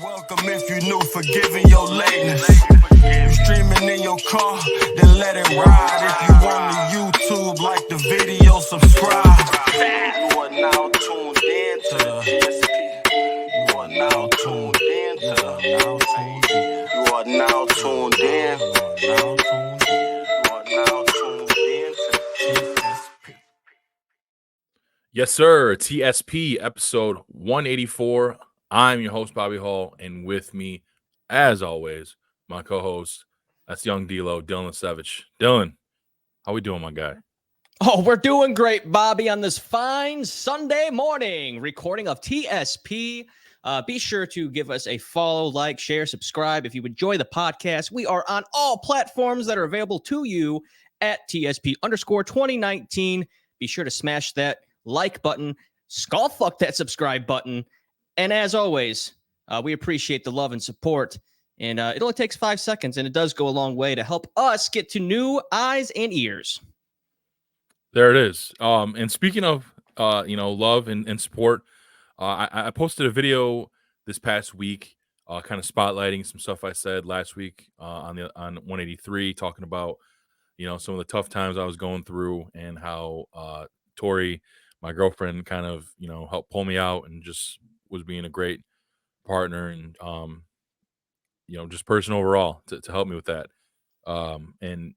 Welcome if you new, forgiving your lateness. You streaming in your car, then let it ride. If you on the YouTube, like the video, subscribe. You are now tuned in to the TSP. You are now tuned in to the You are now tuned in. You are now tuned in to the TSP. Yes, sir. TSP episode 184. I'm your host, Bobby Hall, and with me, as always, my co-host, that's young D-Lo, Dylan Lesevich. Dylan, how we doing, my guy? Oh, we're doing great, Bobby, on this fine Sunday morning recording of TSP. Be sure to give us a follow, like, share, subscribe. If you enjoy the podcast, we are on all platforms that are available to you at TSP_2019. Be sure to smash that like button, skull fuck that subscribe button. And as always, we appreciate the love and support. And it only takes 5 seconds, and it does go a long way to help us get to new eyes and ears. There it is. And speaking of, love and support, I posted a video this past week, kind of spotlighting some stuff I said last week on 183, talking about, some of the tough times I was going through and how Tori, my girlfriend, kind of, helped pull me out and just was being a great partner and, just person overall to help me with that. And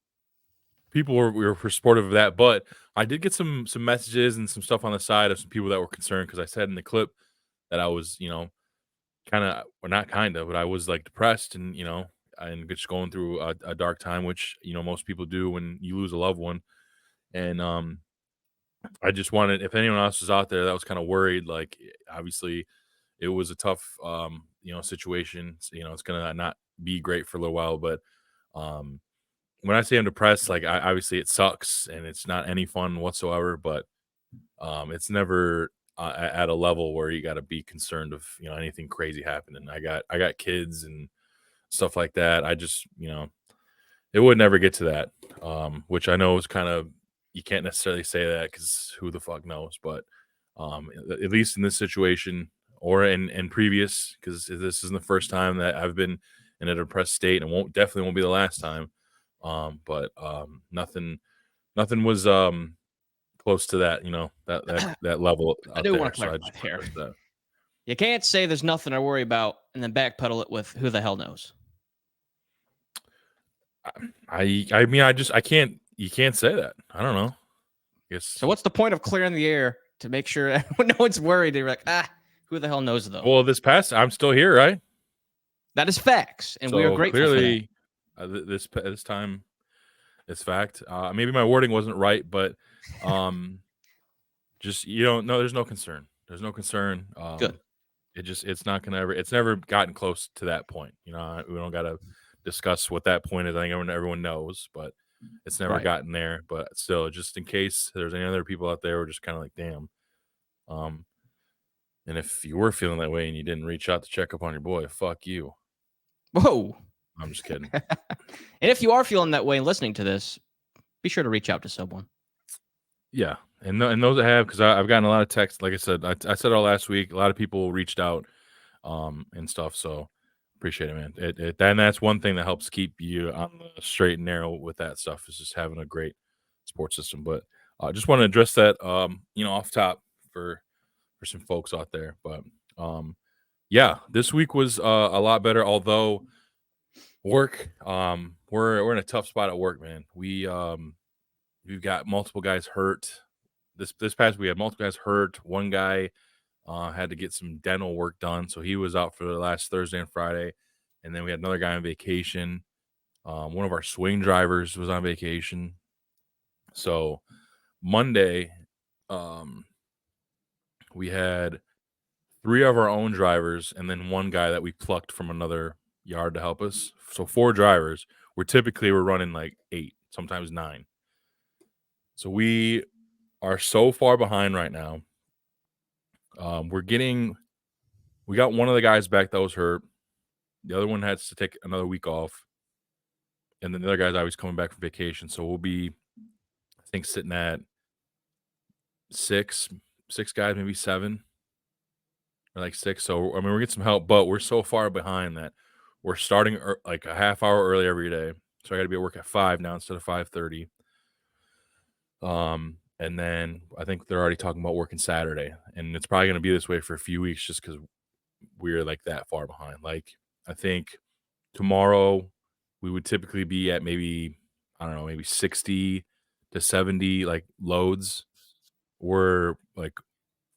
people were supportive of that, but I did get some messages and some stuff on the side of some people that were concerned because I said in the clip that I was, but I was like depressed and, and just going through a dark time, which, most people do when you lose a loved one. And I just wanted, if anyone else was out there that was kind of worried, like obviously it was a tough, situation. So, it's gonna not be great for a little while, but when I say I'm depressed, like obviously it sucks and it's not any fun whatsoever, but it's never at a level where you got to be concerned of anything crazy happening. I got kids and stuff like that. I just it would never get to that, which I know is kind of, you can't necessarily say that because who the fuck knows, but at least in this situation or in previous, because this isn't the first time that I've been in a depressed state, and definitely won't be the last time. But nothing was close to that, that level. I do want to clarify here. You can't say there's nothing to worry about and then backpedal it with who the hell knows. I can't. You can't say that. I don't know. So what's the point of clearing the air to make sure no one's worried? They're like, who the hell knows though? Well, I'm still here, right? That is facts, and we are grateful clearly, for that. This time, it's fact. Maybe my wording wasn't right, but just there's no concern. There's no concern. Good. It's not gonna ever. It's never gotten close to that point. We don't gotta discuss what that point is. I think everyone knows, but it's never gotten there. But still, just in case there's any other people out there who are just kind of like, damn. And if you were feeling that way and you didn't reach out to check up on your boy, fuck you. Whoa. I'm just kidding. And if you are feeling that way and listening to this, be sure to reach out to someone. Yeah. And those that have, because I've gotten a lot of texts. Like I said, I said it all last week. A lot of people reached out and stuff. So appreciate it, man. And that's one thing that helps keep you on the straight and narrow with that stuff, is just having a great support system. But I just want to address that, off top for some folks out there. But yeah, this week was a lot better. Although work, we're in a tough spot at work, man. We've got multiple guys hurt. This past week, we had multiple guys hurt. One guy had to get some dental work done, so he was out for the last Thursday and Friday. And then we had another guy on vacation. One of our swing drivers was on vacation. So Monday, we had 3 of our own drivers and then one guy that we plucked from another yard to help us. So 4 drivers. We're running like 8, sometimes 9. So we are so far behind right now. We got one of the guys back that was hurt. The other one has to take another week off. And then the other guy's always coming back from vacation. So we'll be, I think, sitting at 6 guys, maybe 7. like 6. So I mean, we're getting some help, but we're so far behind that we're starting like a half hour early every day. So I got to be at work at 5 now instead of 5:30. And then I think they're already talking about working Saturday, and it's probably going to be this way for a few weeks just because we're like that far behind. Like I think tomorrow we would typically be at maybe, I don't know, maybe 60 to 70 like loads. We're like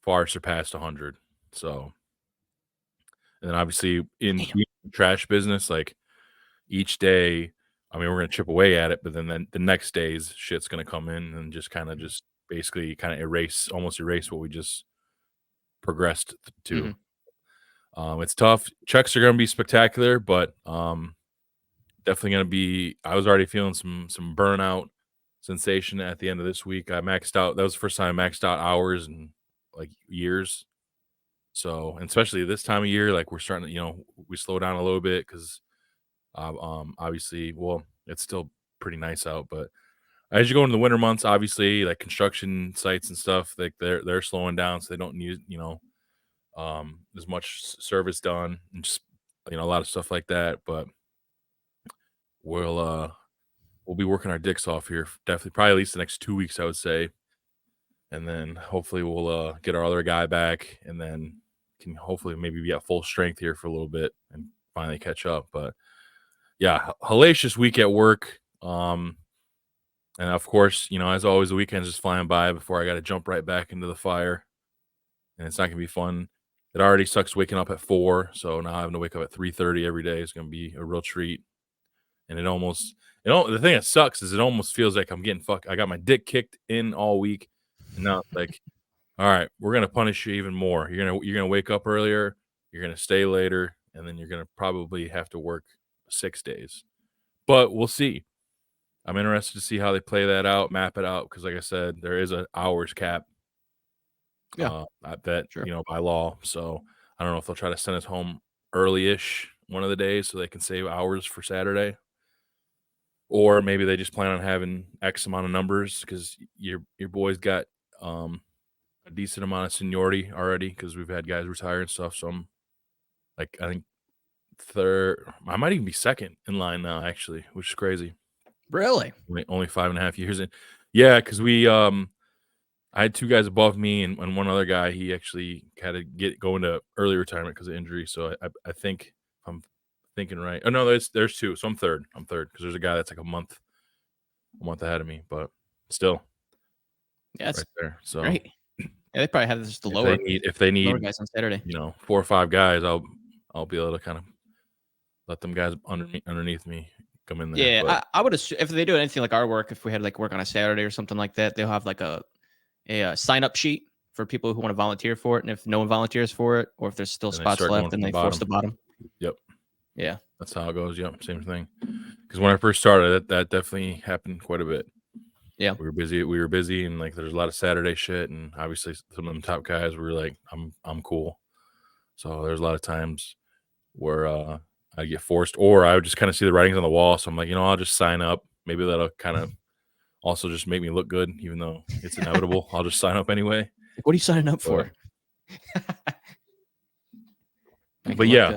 far surpassed 100. So, and then obviously in Damn. the trash business, like each day, I mean, we're gonna chip away at it, but then the next day's shit's gonna come in and just kind of just basically kind of almost erase what we just progressed to. Mhm. It's tough. Checks are gonna be spectacular, but definitely gonna be. I was already feeling some burnout sensation at the end of this week. I maxed out. That was the first time I maxed out hours in like years. So, and especially this time of year, like we're starting to, we slow down a little bit because, obviously, well, it's still pretty nice out, but as you go into the winter months, obviously, like construction sites and stuff, like they're slowing down, so they don't need, as much service done and just, a lot of stuff like that. But we'll be working our dicks off here, definitely, probably at least the next 2 weeks, I would say, and then hopefully we'll get our other guy back, and then can hopefully maybe be at full strength here for a little bit and finally catch up. But yeah, hellacious week at work. And of course, as always, the weekend's just flying by before I got to jump right back into the fire, and it's not gonna be fun. It already sucks waking up at 4, so now having to wake up at 3:30 every day is gonna be a real treat. And the thing that sucks is it almost feels like I'm getting fucked. I got my dick kicked in all week, and now it's like, all right, we're gonna punish you even more. You're gonna wake up earlier, you're gonna stay later, and then you're gonna probably have to work 6 days. But we'll see. I'm interested to see how they play that out, map it out, because like I said, there is an hours cap Yeah, at that, sure. by law. So I don't know if they'll try to send us home early-ish one of the days so they can save hours for Saturday. Or maybe they just plan on having X amount of numbers because your boy's got a decent amount of seniority already because we've had guys retire and stuff. So I'm like, I think third, I might even be second in line now, actually, which is crazy. Really? Only 5.5 years in. Yeah, because I had 2 guys above me and one other guy. He actually had to go into early retirement because of injury. So I think I'm thinking right. Oh no, there's 2. So I'm third because there's a guy that's like a month ahead of me, but still Yeah, that's right there. So great. Yeah, they probably have just the if they lower need guys on Saturday. 4 or 5 guys, I'll be able to kind of let them guys underneath me come in there. Yeah, But I would assume if they do anything like our work, if we had like work on a Saturday or something like that, they'll have like a sign up sheet for people who want to volunteer for it. And if no one volunteers for it, or if there's still then they spots start going left, then from the they force bottom. the bottom. Yep, Yeah. that's how it goes. Yep, same thing. Because when I first started, that definitely happened quite a bit. Yeah. We were busy, and like there's a lot of Saturday shit, and obviously some of them top guys were like, I'm cool. So there's a lot of times where I get forced, or I would just kind of see the writings on the wall. So I'm like, I'll just sign up. Maybe that'll kind of also just make me look good, even though it's inevitable. I'll just sign up anyway. What are you signing up for? But yeah,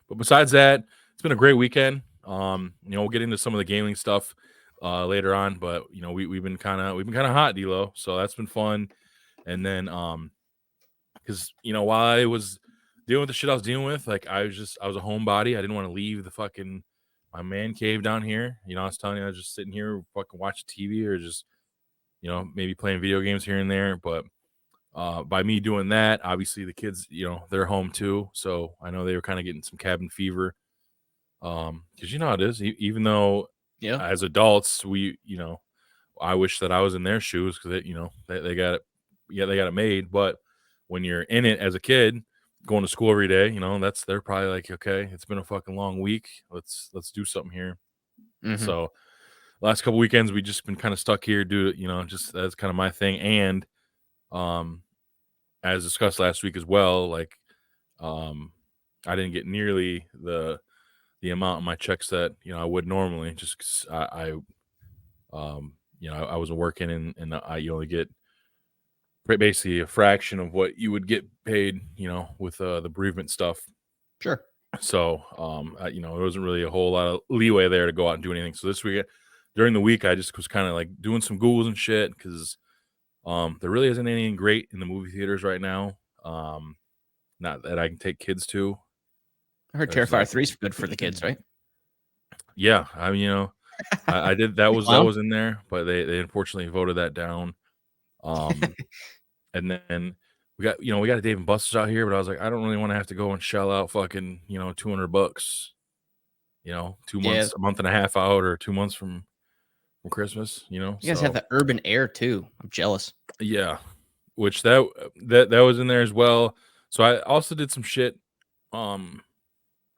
but besides that, it's been a great weekend. We'll get into some of the gaming stuff later on, but we've been kind of hot, D'Lo, so that's been fun. And then because while I was dealing with the shit I was dealing with, like I was a homebody. I didn't want to leave my man cave down here. I was telling you I was just sitting here fucking watching TV or just maybe playing video games here and there. But by me doing that, obviously the kids, they're home too, so I know they were kind of getting some cabin fever. Because how it is. Even though, as adults, I wish that I was in their shoes because they got it, they got it made. But when you're in it as a kid, going to school every day, they're probably like, okay, it's been a fucking long week. Let's do something here. Mm-hmm. So last couple weekends we just been kind of stuck here, just that's kind of my thing. And as discussed last week as well, like I didn't get nearly the amount of my checks that I would normally, just 'cause I wasn't working, and you only get basically a fraction of what you would get paid, with the bereavement stuff. Sure. So, there wasn't really a whole lot of leeway there to go out and do anything. So this week, during the week, I just was kind of like doing some Googles and shit because there really isn't anything great in the movie theaters right now. Not that I can take kids to. I heard Terrifier 3 is good for the kids, right? Yeah, I mean, I did that was Clown? in there, but they unfortunately voted that down. And then we got a Dave and Buster's out here, but I was like, I don't really want to have to go and shell out fucking $200, 2 months, Yeah. a month and a half out, or 2 months from Christmas, You guys have the urban air too. I'm jealous. Yeah, which that was in there as well. So I also did some shit. I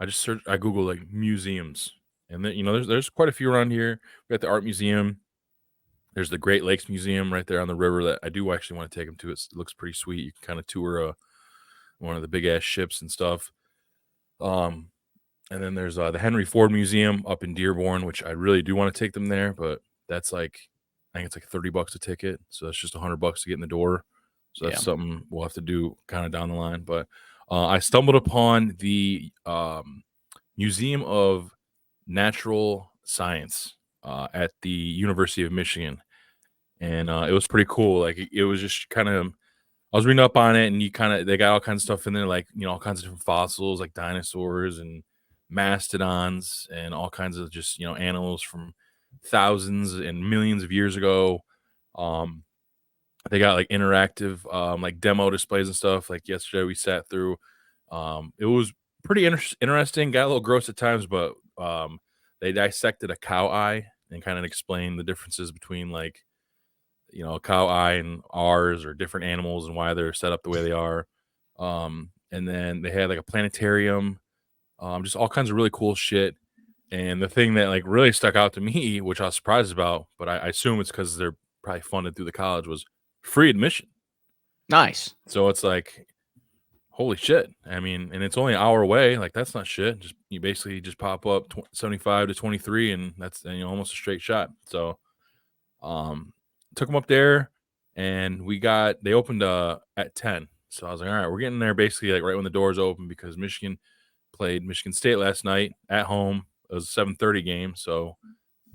just searched. I Googled like museums, and then there's quite a few around here. We got the art museum. There's the Great Lakes Museum right there on the river that I do actually want to take them to. It looks pretty sweet. You can kind of tour one of the big ass ships and stuff. And then there's the Henry Ford Museum up in Dearborn, which I really do want to take them there, but that's like, I think it's like $30 a ticket, so that's just $100 to get in the door. So that's something we'll have to do kind of down the line. But I stumbled upon the Museum of Natural Science at the University of Michigan, and it was pretty cool. Like it was just kind of, I was reading up on it, and they got all kinds of stuff in there, like all kinds of different fossils, like dinosaurs and mastodons, and all kinds of just animals from thousands and millions of years ago. They got like interactive like demo displays and stuff. Like yesterday we sat through. It was pretty interesting. Got a little gross at times, but they dissected a cow eye and kind of explained the differences between like a cow eye and ours, or different animals, and why they're set up the way they are. And then they had like a planetarium, just all kinds of really cool shit. And the thing that like really stuck out to me, which I was surprised about, but I assume it's because they're probably funded through the college, was free admission. Nice. So it's like, holy shit. I mean, and it's only an hour away. Like that's not shit. You basically just pop up 75 to 23, and that's almost a straight shot. So took them up there, and they opened at 10. So I was like, all right, we're getting there basically like right when the doors open, because Michigan played Michigan State last night at home. It was a 7:30 game, so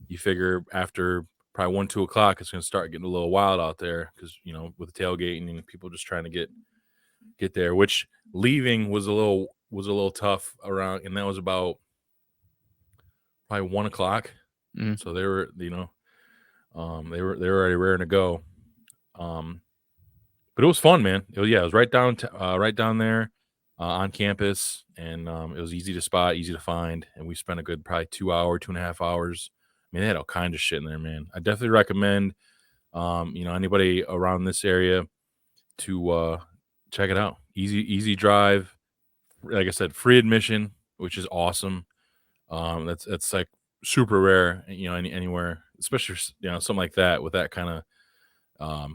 you figure after probably 1-2 o'clock it's going to start getting a little wild out there, because with the tailgating and people just trying to get there. Which leaving was a little tough around, and that was about probably 1 o'clock. So they were they were already raring to go. But it was fun, man. It was right down there on campus, and it was easy to spot, easy to find, and we spent a good probably 2.5 hours. I mean, they had all kinds of shit in there, man. I definitely recommend anybody around this area to check it out. Easy drive. Like I said, free admission, which is awesome. That's like super rare, anywhere, especially something like that, with that kind of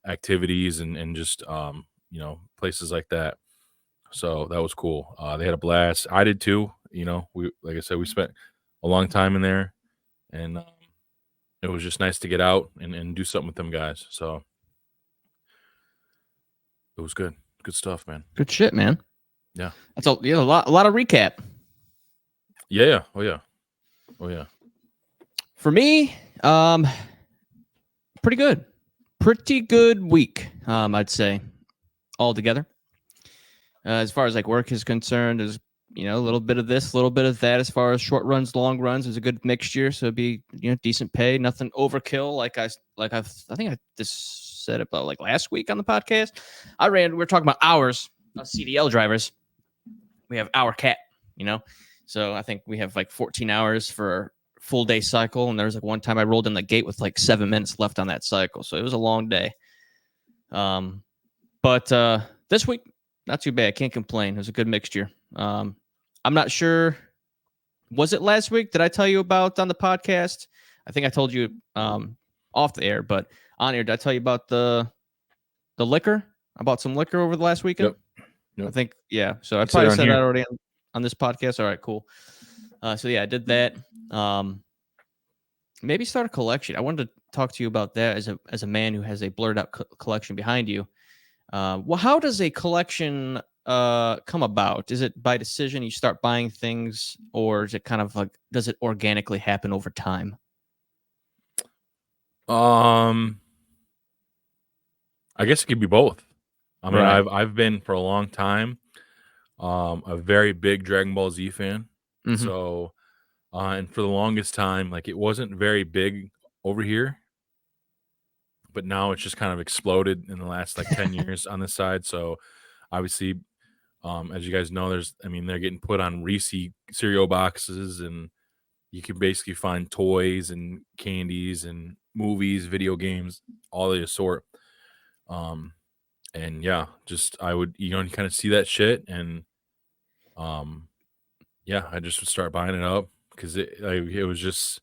activities and just places like that. So that was cool. They had a blast. I did too. We, like I said, we spent a long time in there, and it was just nice to get out and do something with them guys. So it was good stuff, man. Good shit, man. Yeah, that's a lot of recap. Yeah. Oh yeah. For me, pretty good week, I'd say, altogether. As far as like work is concerned, there's a little bit of this, a little bit of that. As far as short runs, long runs, there's a good mixture. So it'd be decent pay, nothing overkill. I think I just said about like last week on the podcast. We were talking about hours of CDL drivers. We have hour cap, so I think we have like 14 hours for a full day cycle. And there was like one time I rolled in the gate with like 7 minutes left on that cycle. So it was a long day. But this week, not too bad. Can't complain. It was a good mixture. I'm not sure. Was it last week? Did I tell you about on the podcast? I think I told you off the air, but on air, did I tell you about the liquor? I bought some liquor over the last weekend. Yep. I think, yeah. So I probably said that already on this podcast. All right, cool. So yeah, I did that. Maybe start a collection. I wanted to talk to you about that as a man who has a blurred out collection behind you. Well, how does a collection come about? Is it by decision you start buying things, or is it kind of like does it organically happen over time? I guess it could be both. I mean, Right. I've been for a long time a very big Dragon Ball Z fan. Hmm. So and for the longest time, like it wasn't very big over here, but now it's just kind of exploded in the last like 10 years on this side. So obviously, as you guys know, they're getting put on Reese cereal boxes, and you can basically find toys and candies and movies, video games, all of the sort. Um, and yeah, just I would, you kind of see that shit, and um, yeah, I just would start buying it up because it was just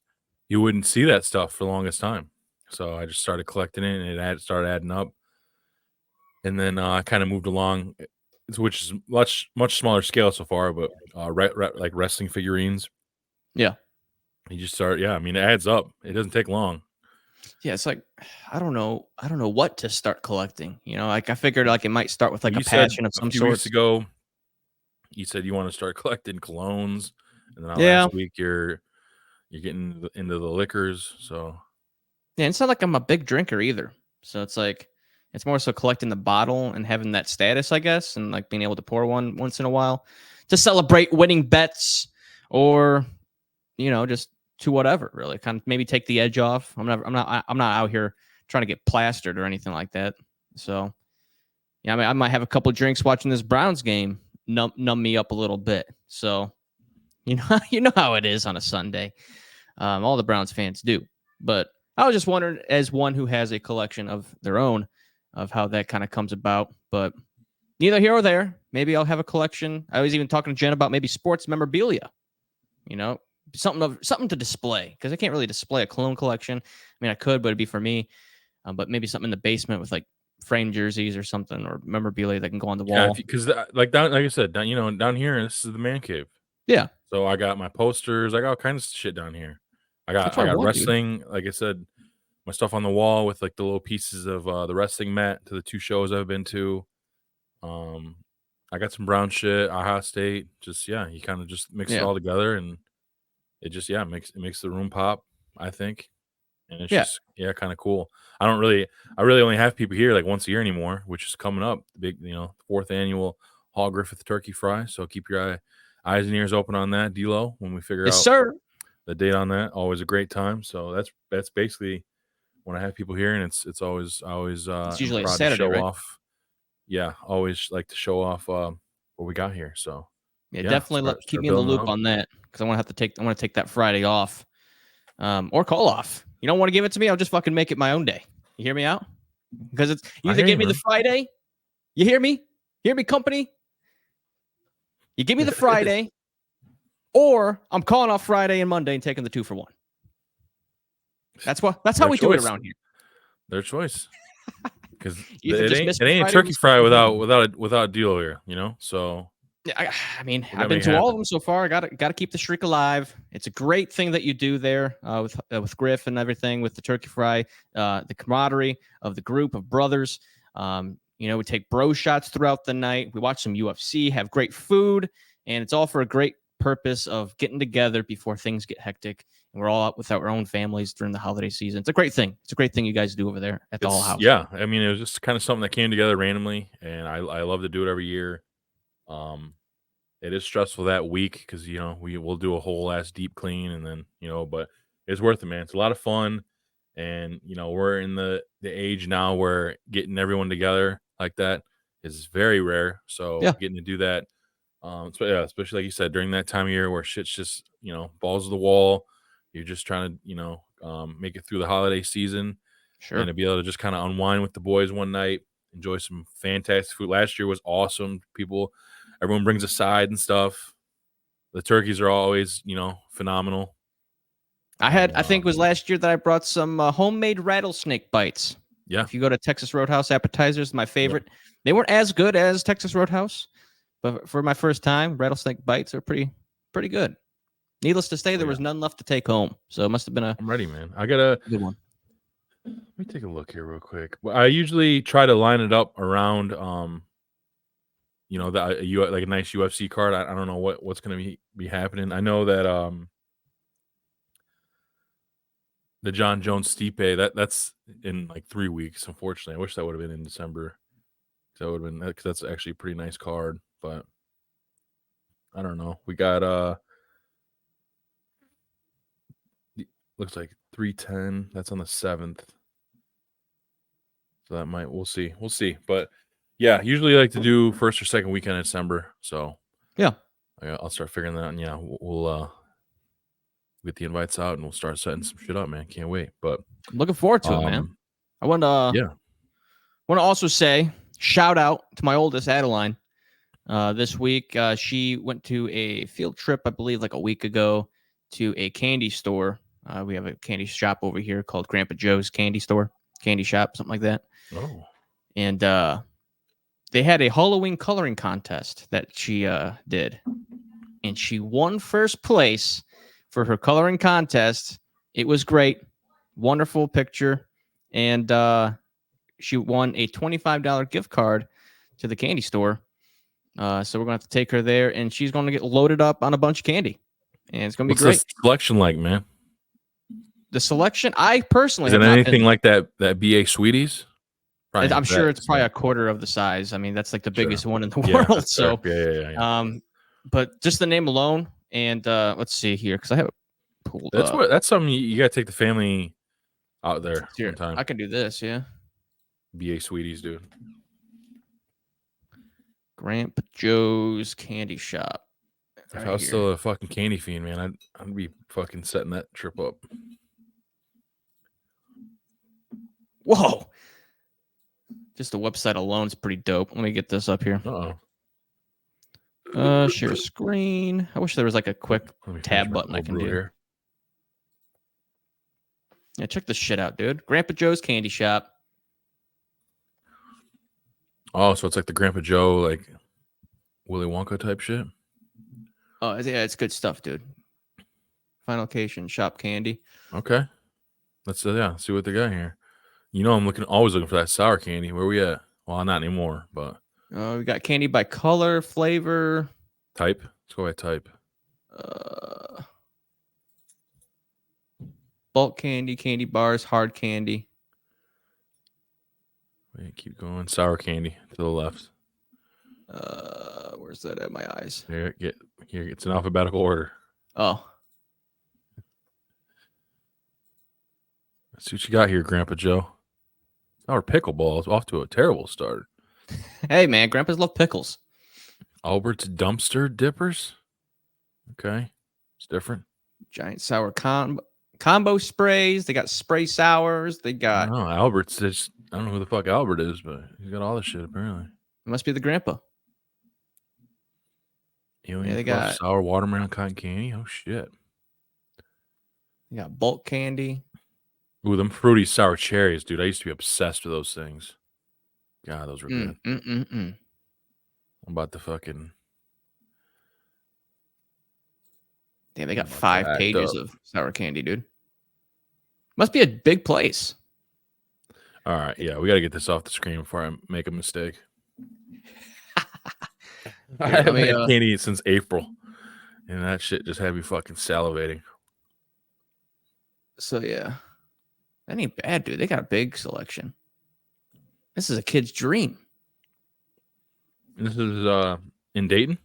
you wouldn't see that stuff for the longest time. So I just started collecting it, and started adding up, and then I kind of moved along, which is much smaller scale so far, but like wrestling figurines. Yeah. You just start, yeah. I mean, it adds up. It doesn't take long. Yeah, it's like I don't know what to start collecting. Like I figured like it might start with like You a said passion of a some few weeks sorts. ago, you said you want to start collecting colognes, and then Yeah. last week you're getting into the liquors. So Yeah, it's not like I'm a big drinker either. So it's like it's more so collecting the bottle and having that status, I guess, and like being able to pour one once in a while to celebrate winning bets or just to whatever, really. Kind of maybe take the edge off. I'm not out here trying to get plastered or anything like that. So, yeah, I mean I might have a couple drinks watching this Browns game numb me up a little bit. So, you know how it is on a Sunday. All the Browns fans do. But I was just wondering, as one who has a collection of their own, of how that kind of comes about. But neither here or there. Maybe I'll have a collection. I was even talking to Jen about maybe sports memorabilia. You know, something to display because I can't really display a cologne collection. I mean, I could, but it'd be for me. But maybe something in the basement with like framed jerseys or something or memorabilia that can go on the yeah, wall. because like down, like I said, down here, this is the man cave. Yeah, So I got my posters. I got all kinds of shit down here. that's I what I got want, dude. wrestling. Like I said, my stuff on the wall with like the little pieces of the wrestling mat to the 2 shows I've been to. Um, I got some brown shit, Ohio State. Just yeah, you kind of just mix it Yeah, all together, and it just makes the room pop, I think. And it's yeah. just yeah, kind of cool. I really only have people here like once a year anymore, which is coming up, the big 4th annual Hall Griffith Turkey Fry. So keep your eyes and ears open on that, D'Lo, when we figure Yes, out sir. the date on that. Always a great time. So that's basically when I have people here, and it's always It's am usually a proud to Saturday, show right? off. Yeah, always like to show off what we got here. So Yeah, yeah, definitely keep start me in the building it loop up. on that because I want to take that Friday off, or call off. You don't want to give it to me? I'll just fucking make it my own day. You hear me out? Because you I either hear you, give me the man. Friday. You hear me? Hear me, company? You give me the Friday, or I'm calling off Friday and Monday and taking the 2-for-1. That's how Their we do it choice. around here. Their choice. Because You either just miss it the ain't a Friday or turkey just skip fry the Monday. without a deal here, So Yeah, I mean, we I've gotta been make it to all of happen. them so far. I gotta keep the streak alive. It's a great thing that you do there with Griff and everything with the turkey fry, the camaraderie of the group of brothers. We take bro shots throughout the night. We watch some UFC, have great food, and it's all for a great purpose of getting together before things get hectic. And we're all out with our own families during the holiday season. It's a great thing. It's a great thing you guys do over there at the Hall House. Yeah. I mean, it was just kind of something that came together randomly, and I love to do it every year. It is stressful that week because we'll do a whole ass deep clean, and then but it's worth it, man. It's a lot of fun, and we're in the age now where getting everyone together like that is very rare. So Yeah, getting to do that, so yeah, especially like you said during that time of year where shit's just balls to the wall. You're just trying to make it through the holiday season, and sure. to be able to just kind of unwind with the boys one night, enjoy some fantastic food. Last year was awesome. Everyone brings a side and stuff. The turkeys are always, phenomenal. And I think it was last year that I brought some homemade rattlesnake bites. yeah, If you go to Texas Roadhouse appetizers, my yep. favorite. They weren't as good as Texas Roadhouse, but for my first time, rattlesnake bites are pretty good. Needless to say, there was none left to take home. So it must have been a I'm ready, man. I got a good one. Let me take a look here real quick. Well, I usually try to line it up around, like a nice UFC card. I don't know what's going to be happening. I know that the John Jones Stipe that's in like 3 weeks. Unfortunately, I wish that would have been in December. That would have been because that's actually a pretty nice card. But I don't know. We got looks like 310. That's on the 7th. So that we'll see. But yeah, usually I like to do first or second weekend in December. So yeah, I'll start figuring that out. And yeah, we'll get the invites out and we'll start setting some shit up, man. Can't wait. But I'm looking forward to it, man. I want to also say shout out to my oldest Adeline. This week, she went to a field trip, I believe, like a week ago, to a candy store. We have a candy shop over here called Grandpa Joe's Candy Shop, something like that. Oh, and they had a Halloween coloring contest that she did, and she won first place for her coloring contest. It was great, wonderful picture, and she won a $25 gift card to the candy store. So we're gonna have to take her there, and she's gonna get loaded up on a bunch of candy, and it's gonna be great. What's the selection like, man? The selection, I personally Is it anything like that BA Sweeties? Probably I'm sure it's probably a quarter of the size. I mean, that's like the biggest one in the Yeah, world. So fair. Yeah. But just the name alone, and let's see here because I have it pulled up. That's something you got to take the family out there sometime. I can do this, yeah. BA Sweeties, dude. Grandpa Joe's Candy Shop. If I was still a fucking candy fiend, man, I'd be fucking setting that trip up. Whoa. Just the website alone is pretty dope. Let me get this up here. Share screen. I wish there was like a quick tab button I can do here. Yeah, check this shit out, dude. Grandpa Joe's Candy Shop. Oh, so it's like the Grandpa Joe, like Willy Wonka type shit? Oh, yeah, it's good stuff, dude. Final location, shop candy. Okay. Let's see what they got here. You know, I'm always looking for that sour candy. Where we at? Well, not anymore, but we got candy by color, flavor, type. Let's go by type. Bulk candy, candy bars, hard candy. Wait, keep going. Sour candy to the left. Where's that at my eyes? Here, it's in alphabetical order. Oh. Let's see what you got here, Grandpa Joe. Our pickleball is off to a terrible start. Hey, man, Grandpas love pickles. Albert's Dumpster Dippers. Okay, it's different. Giant sour combo sprays. They got spray sours. They got. I don't know. Albert's. I don't know who the fuck Albert is, but he's got all this shit apparently. It must be the grandpa. They got sour watermelon cotton candy. Oh shit. You got bulk candy. Ooh, them fruity sour cherries, dude. I used to be obsessed with those things. God, those were good. I'm about to fucking. Damn, they got 5 pages of sour candy, dude. Must be a big place. All right, yeah, we got to get this off the screen before I make a mistake. I haven't had candy since April, and that shit just had me fucking salivating. So yeah, that ain't bad, dude. They got a big selection. This is a kid's dream. This is in Dayton.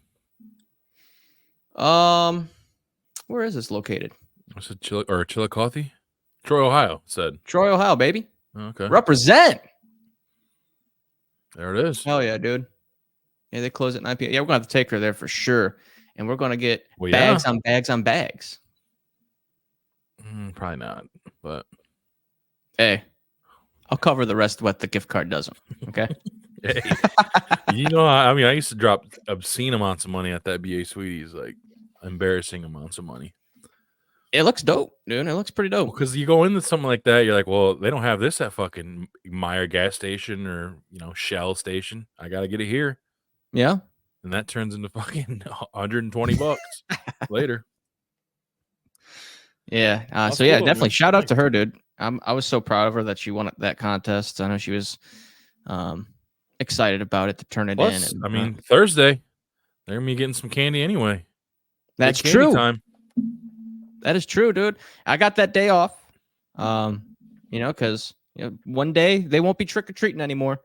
Where is this located? It's a Chillicothe, Troy, Ohio. It said Troy, Ohio, baby. Okay, represent. There it is. Hell yeah, dude. Yeah, they close at 9 p.m. Yeah, we're gonna have to take her there for sure, and we're gonna get bags on bags on bags. Probably not, but hey, I'll cover the rest of what the gift card doesn't. Okay. Hey, I mean, I used to drop obscene amounts of money at that BA Sweeties, like embarrassing amounts of money. It looks dope, dude. It looks pretty dope. Because you go into something like that, you're like, well, they don't have this at fucking Meyer gas station or Shell station. I gotta get it here. Yeah. And that turns into fucking $120 later. Yeah. That's So yeah, cool, definitely man. shout out to Thanks. her, dude. I was so proud of her that she won that contest. I know she was excited about it to turn it in. Plus, And, I mean, Thursday they're gonna be getting some candy anyway. that's Big candy true. time. That is true, dude. I got that day off. Because one day they won't be trick or treating anymore,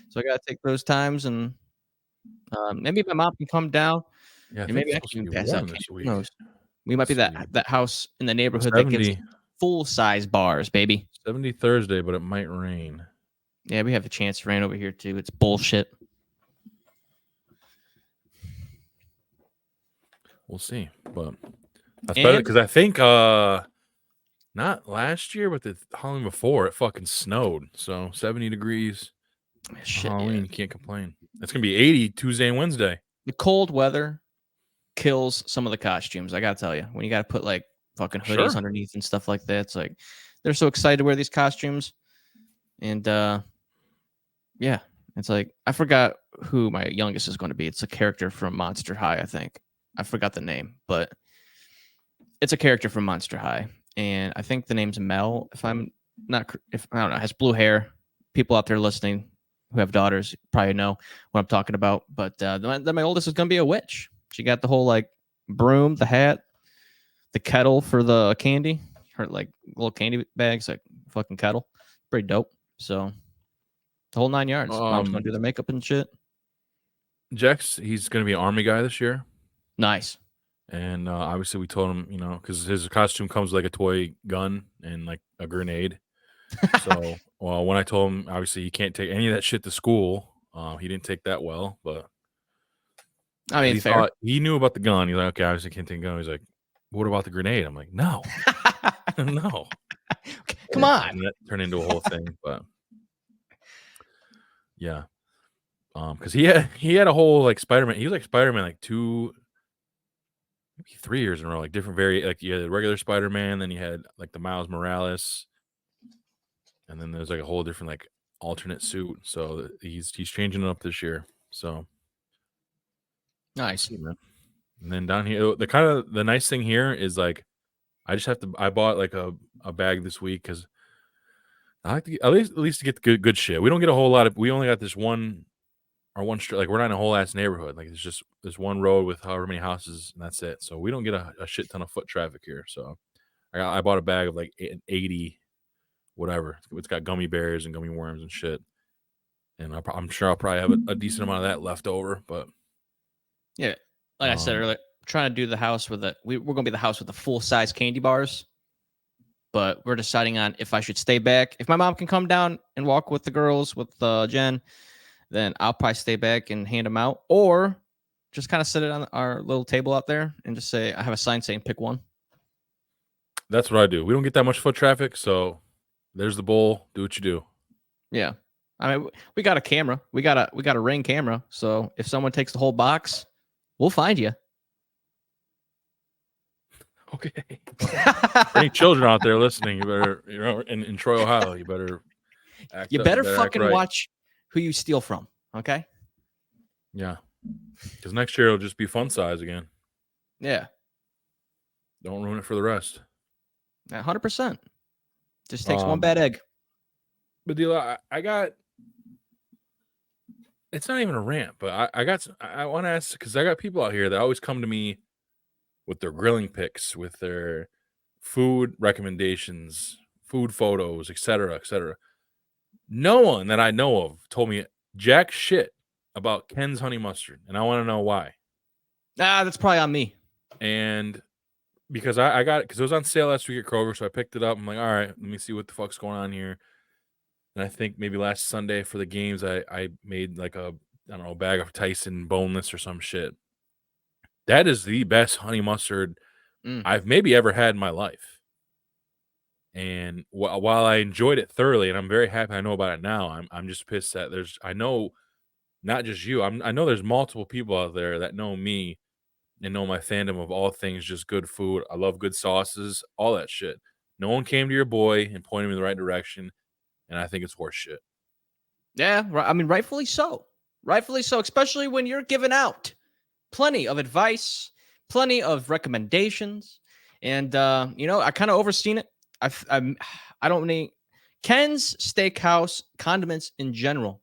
so I gotta take those times, and maybe my mom can come down, Yeah, I and think maybe it's I supposed can to even be pass out warm candy. this Who week. knows? We might be Let's see. that house in the neighborhood that gives 70, full size bars, baby. 70 Thursday, but it might rain. Yeah, we have a chance to rain over here too. It's bullshit. We'll see, but that's better And because I think not last year, but the Halloween before it fucking snowed. So 70 degrees on shit, Halloween, yeah. you can't complain. It's gonna be 80 Tuesday and Wednesday. The cold weather kills some of the costumes. I gotta tell you, when you gotta put like fucking hoodies Sure. underneath and stuff like that, it's like they're so excited to wear these costumes, and yeah, it's like I forgot who my youngest is going to be. It's a character from Monster High, I think. I forgot the name, but it's a character from Monster High, and I think the name's Mel. If I'm not, if I don't know, has blue hair. People out there listening who have daughters probably know what I'm talking about. But then my oldest is going to be a witch. She got the whole like broom, the hat, the kettle for the candy, her like little candy bags, like fucking kettle. Pretty dope. So the whole 9 yards. Mom's going to do their makeup and shit. Jex, he's gonna be an army guy this year. Nice. And obviously, we told him, because his costume comes with like a toy gun and like a grenade. So, well, when I told him, obviously, he can't take any of that shit to school. He didn't take that well, but I mean, he fair. thought he knew about the gun. He's like, okay, obviously, can't take a gun. He's like, what about the grenade? I'm like, no, no. Come on. And that turned into a whole thing, but yeah, because he had a whole like Spider-Man. He was like Spider-Man like 2, maybe 3 years in a row, like different like you had the regular Spider-Man, then you had like the Miles Morales, and then there's like a whole different like alternate suit. So he's changing it up this year. So Nice. man. And then down here, the nice thing here is like I bought like a bag this week because I like to at least to get the good shit. We don't get a whole lot of. We only got this one street. Like we're not in a whole ass neighborhood. Like it's just this one road with however many houses, and that's it. So we don't get a shit ton of foot traffic here. So I bought a bag of like 80, whatever. It's got gummy bears and gummy worms and shit. And I'm sure I'll probably have a decent amount of that left over. But yeah, like I said earlier, trying to do the house with we're gonna be the house with the full size candy bars. But we're deciding on if I should stay back. If my mom can come down and walk with the girls with Jen, then I'll probably stay back and hand them out, or just kind of sit it on our little table out there and just say I have a sign saying pick one. That's what I do. We don't get that much foot traffic, so there's the bowl. Do what you do. Yeah, I mean we got a camera. We got a Ring camera. So if someone takes the whole box, we'll find you. Okay. For any children out there listening, you better, in Troy, Ohio, you better fucking right. watch who you steal from. Okay. Yeah. Because next year it'll just be fun size again. Yeah. Don't ruin it for the rest. 100%. Just takes one bad egg. But Dila, I got. It's not even a rant, but I want to ask because I got people out here that always come to me with their grilling pics, with their food recommendations, food photos, etc., etc. No one that I know of told me jack shit about Ken's honey mustard, and I want to know why. That's probably on me. And because I got it because it was on sale last week at Kroger, so I picked it up. I'm like, all right, let me see what the fuck's going on here. And I think maybe last Sunday for the games, I made like a bag of Tyson boneless or some shit. That is the best honey mustard I've maybe ever had in my life. And while I enjoyed it thoroughly, and I'm very happy I know about it now, I'm just pissed that I know not just you. I know there's multiple people out there that know me and know my fandom of all things just good food. I love good sauces, all that shit. No one came to your boy and pointed me in the right direction, and I think it's horse shit. Yeah, I mean, rightfully so. Rightfully so, especially when you're giving out plenty of advice, plenty of recommendations, And I kind of overseen it. I don't need Ken's Steakhouse condiments in general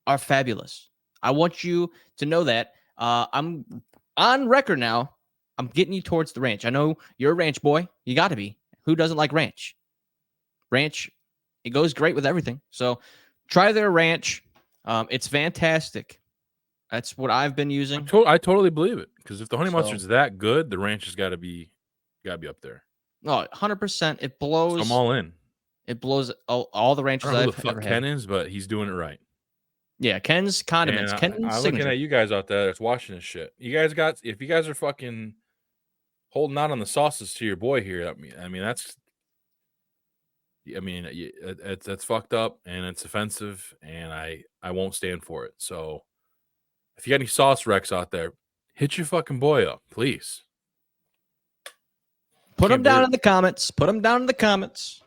are fabulous. I want you to know that. I'm on record now. I'm getting you towards the ranch. I know you're a ranch boy. You got to be. Who doesn't like ranch? Ranch, it goes great with everything. So try their ranch. It's fantastic. That's what I've been using. I totally believe it, because if the honey So- mustard's that good, the ranch has got to be up there. No, 100%. It So blows. I'm all in. It blows all the I ranches don't know who I've the fuck ever Ken had. is, but he's doing it right. Yeah, Ken's condiments. And Ken's I'm looking signature. at you guys out there that's watching this shit. If you guys are fucking holding out on the sauces to your boy here, that's fucked up and it's offensive, and I won't stand for it. So if you got any sauce wrecks out there, hit your fucking boy up, please. Put them Can't down breathe. in the comments. Put them down in the comments.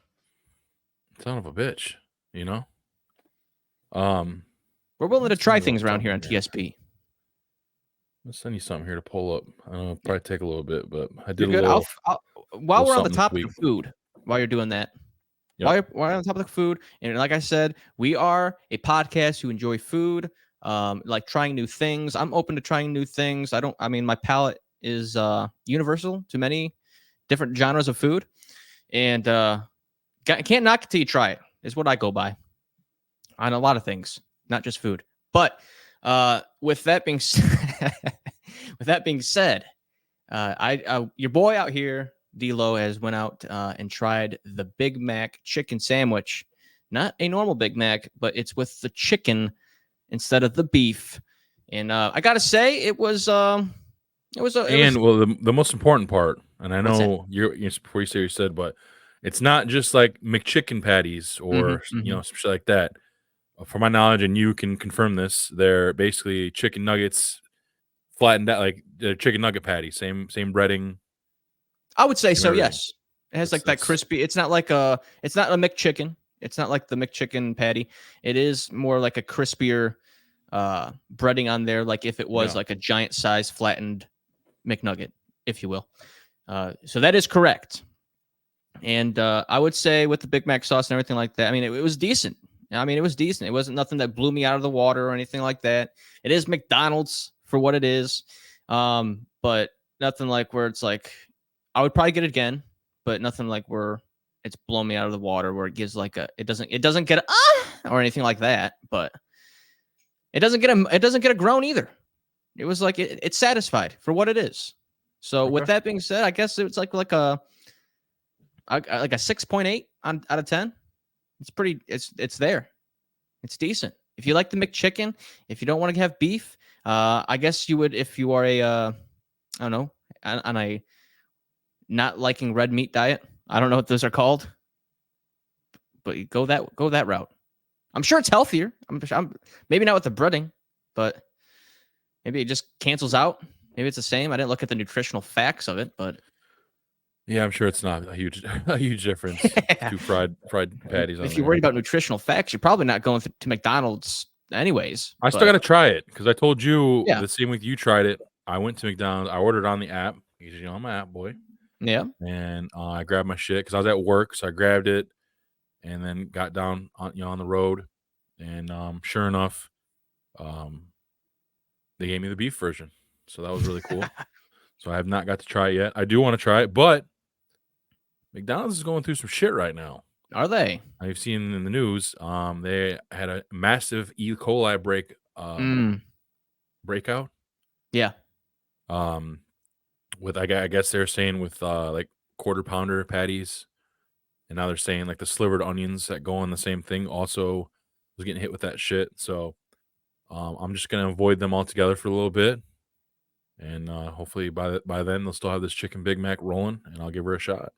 Son of a bitch, We're willing to Let's try see things what's around up here on here. TSP. Let's send you something here to pull up. It'll probably take a little bit, but I You're did a good. little. While we're on the something topic this of food, while you're doing that, Yep. while you're on the topic of food, and like I said, we are a podcast who enjoy food, like trying new things. I'm open to trying new things. My palate is universal to many different genres of food, and can't knock it till you try it, is what I go by on a lot of things, not just food. But with that being said, your boy out here, D-Lo, has went out and tried the Big Mac chicken sandwich. Not a normal Big Mac, but it's with the chicken instead of the beef. And I gotta say, it was the most important part, and I What's know you're before you say what you said, but it's not just like McChicken patties or some shit like that. From my knowledge, and you can confirm this, they're basically chicken nuggets flattened out, like the chicken nugget patty, same breading. I would say so. everything. Yes, it has like that crispy. It's not a McChicken. It's not like the McChicken patty. It is more like a crispier breading on there, like if it was like a giant size flattened McNugget, if you will. So that is correct. And I would say with the Big Mac sauce and everything like that, I mean, it was decent. It was decent. It wasn't nothing that blew me out of the water or anything like that. It is McDonald's for what it is, but nothing like where it's like I would probably get it again, but nothing like where it's blown me out of the water, where it gives like it doesn't get or anything like that, but it doesn't get a groan either. It was like it's satisfied for what it is. So with that being said, I guess it's like a 6.8 out of 10. It's there. It's decent. If you like the McChicken, if you don't want to have beef, I guess you would if you are I don't know, on a not liking red meat diet. I don't know what those are called, but you go that route. I'm sure it's healthier. I'm maybe not with the breading, but maybe it just cancels out. Maybe it's the same. I didn't look at the nutritional facts of it, but yeah, I'm sure it's not a huge difference. Two fried patties. If you're worried about nutritional facts, you're probably not going to McDonald's anyways. I still got to try it because I told you the same week you tried it. I went to McDonald's. I ordered on the app. I'm an app boy. Yeah. And I grabbed my shit because I was at work, so I grabbed it and then got down on the road. And sure enough, they gave me the beef version, so that was really cool. So I have not got to try it yet. I do want to try it, but McDonald's is going through some shit right now. Are they? I've seen in the news. They had a massive E. coli breakout. Yeah. With I guess they're saying with like quarter pounder patties, and now they're saying like the slivered onions that go on the same thing also was getting hit with that shit. So I'm just gonna avoid them altogether for a little bit, and hopefully by then they'll still have this chicken Big Mac rolling, and I'll give her a shot.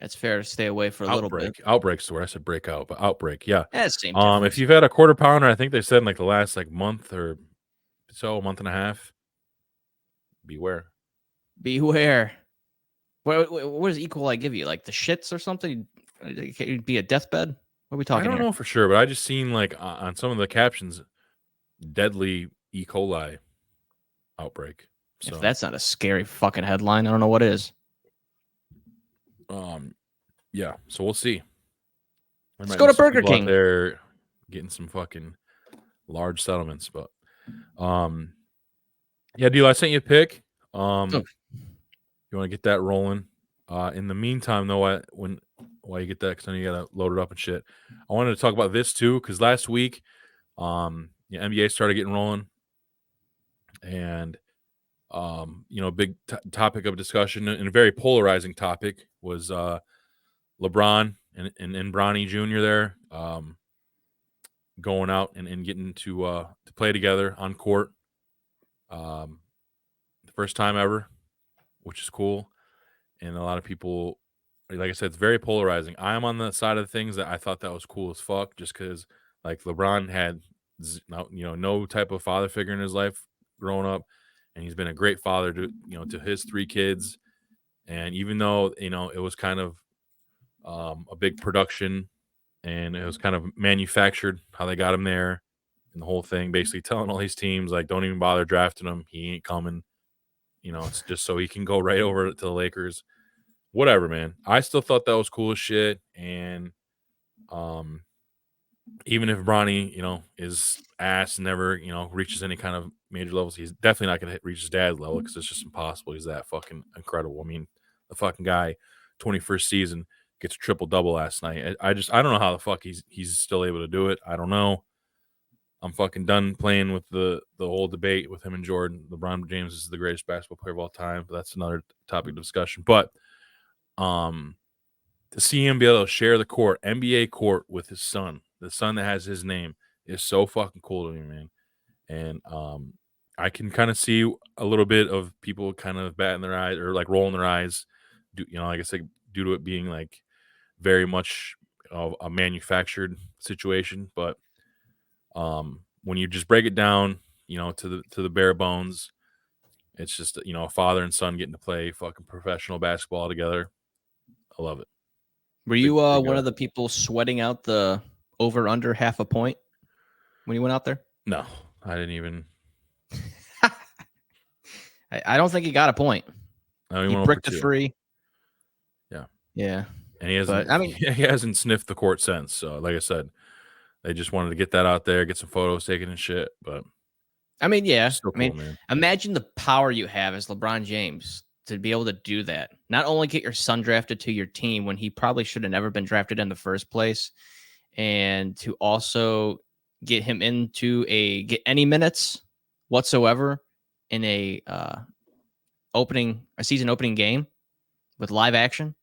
It's fair to stay away for a little bit. Outbreak's the word. I said breakout, but outbreak, yeah. Same if you've had a quarter pounder, I think they said in like the last like month or so, a month and a half, beware. What does E. coli give you? Like the shits or something? It'd be a deathbed? What are we talking I don't know for sure, but I just seen like on some of the captions, deadly E. coli outbreak. So if that's not a scary fucking headline, I don't know what is. yeah. So we'll see. Let's go to Burger King. Out there getting some fucking large settlements, but yeah, dude, I sent you a pic. You want to get that rolling. In the meantime, though, while you get that, because I know you gotta load it up and shit. I wanted to talk about this too, because last week, NBA started getting rolling, and big topic of discussion and a very polarizing topic was LeBron and Bronny Jr. there, going out and getting to play together on court, the first time ever, which is cool. And a lot of people, like I said, it's very polarizing. I'm on the side of things that I thought that was cool as fuck, just because like LeBron had no type of father figure in his life growing up, and he's been a great father to his 3 kids. And even though it was kind of a big production, and it was kind of manufactured how they got him there, and the whole thing, basically telling all these teams like, don't even bother drafting him, he ain't coming. It's just so he can go right over to the Lakers. Whatever, man. I still thought that was cool as shit. And even if Bronny, is ass and never, reaches any kind of major levels, he's definitely not going to reach his dad's level, because it's just impossible. He's that fucking incredible. I mean, the fucking guy, 21st season, gets a triple-double last night. I don't know how the fuck he's still able to do it. I don't know. I'm fucking done playing with the whole debate with him and Jordan. LeBron James is the greatest basketball player of all time, but that's another topic of discussion. But to see him be able to share the court, NBA court, with his son, the son that has his name, is so fucking cool to me, man. And I can kind of see a little bit of people kind of batting their eyes or like rolling their eyes, like I said, due to it being like very much of a manufactured situation. But when you just break it down, to the bare bones, it's just a father and son getting to play fucking professional basketball together. I love it. Were you one of the people sweating out the over under half a point when you went out there? No, I didn't even. I don't think he got a point. He bricked a 3. Yeah. And he hasn't. He hasn't sniffed the court since. So, like I said, they just wanted to get that out there, get some photos taken and shit. But yeah. Still cool, man. Imagine the power you have as LeBron James to be able to do that. Not only get your son drafted to your team when he probably should have never been drafted in the first place, and to also get him get any minutes whatsoever in a season opening game with live action.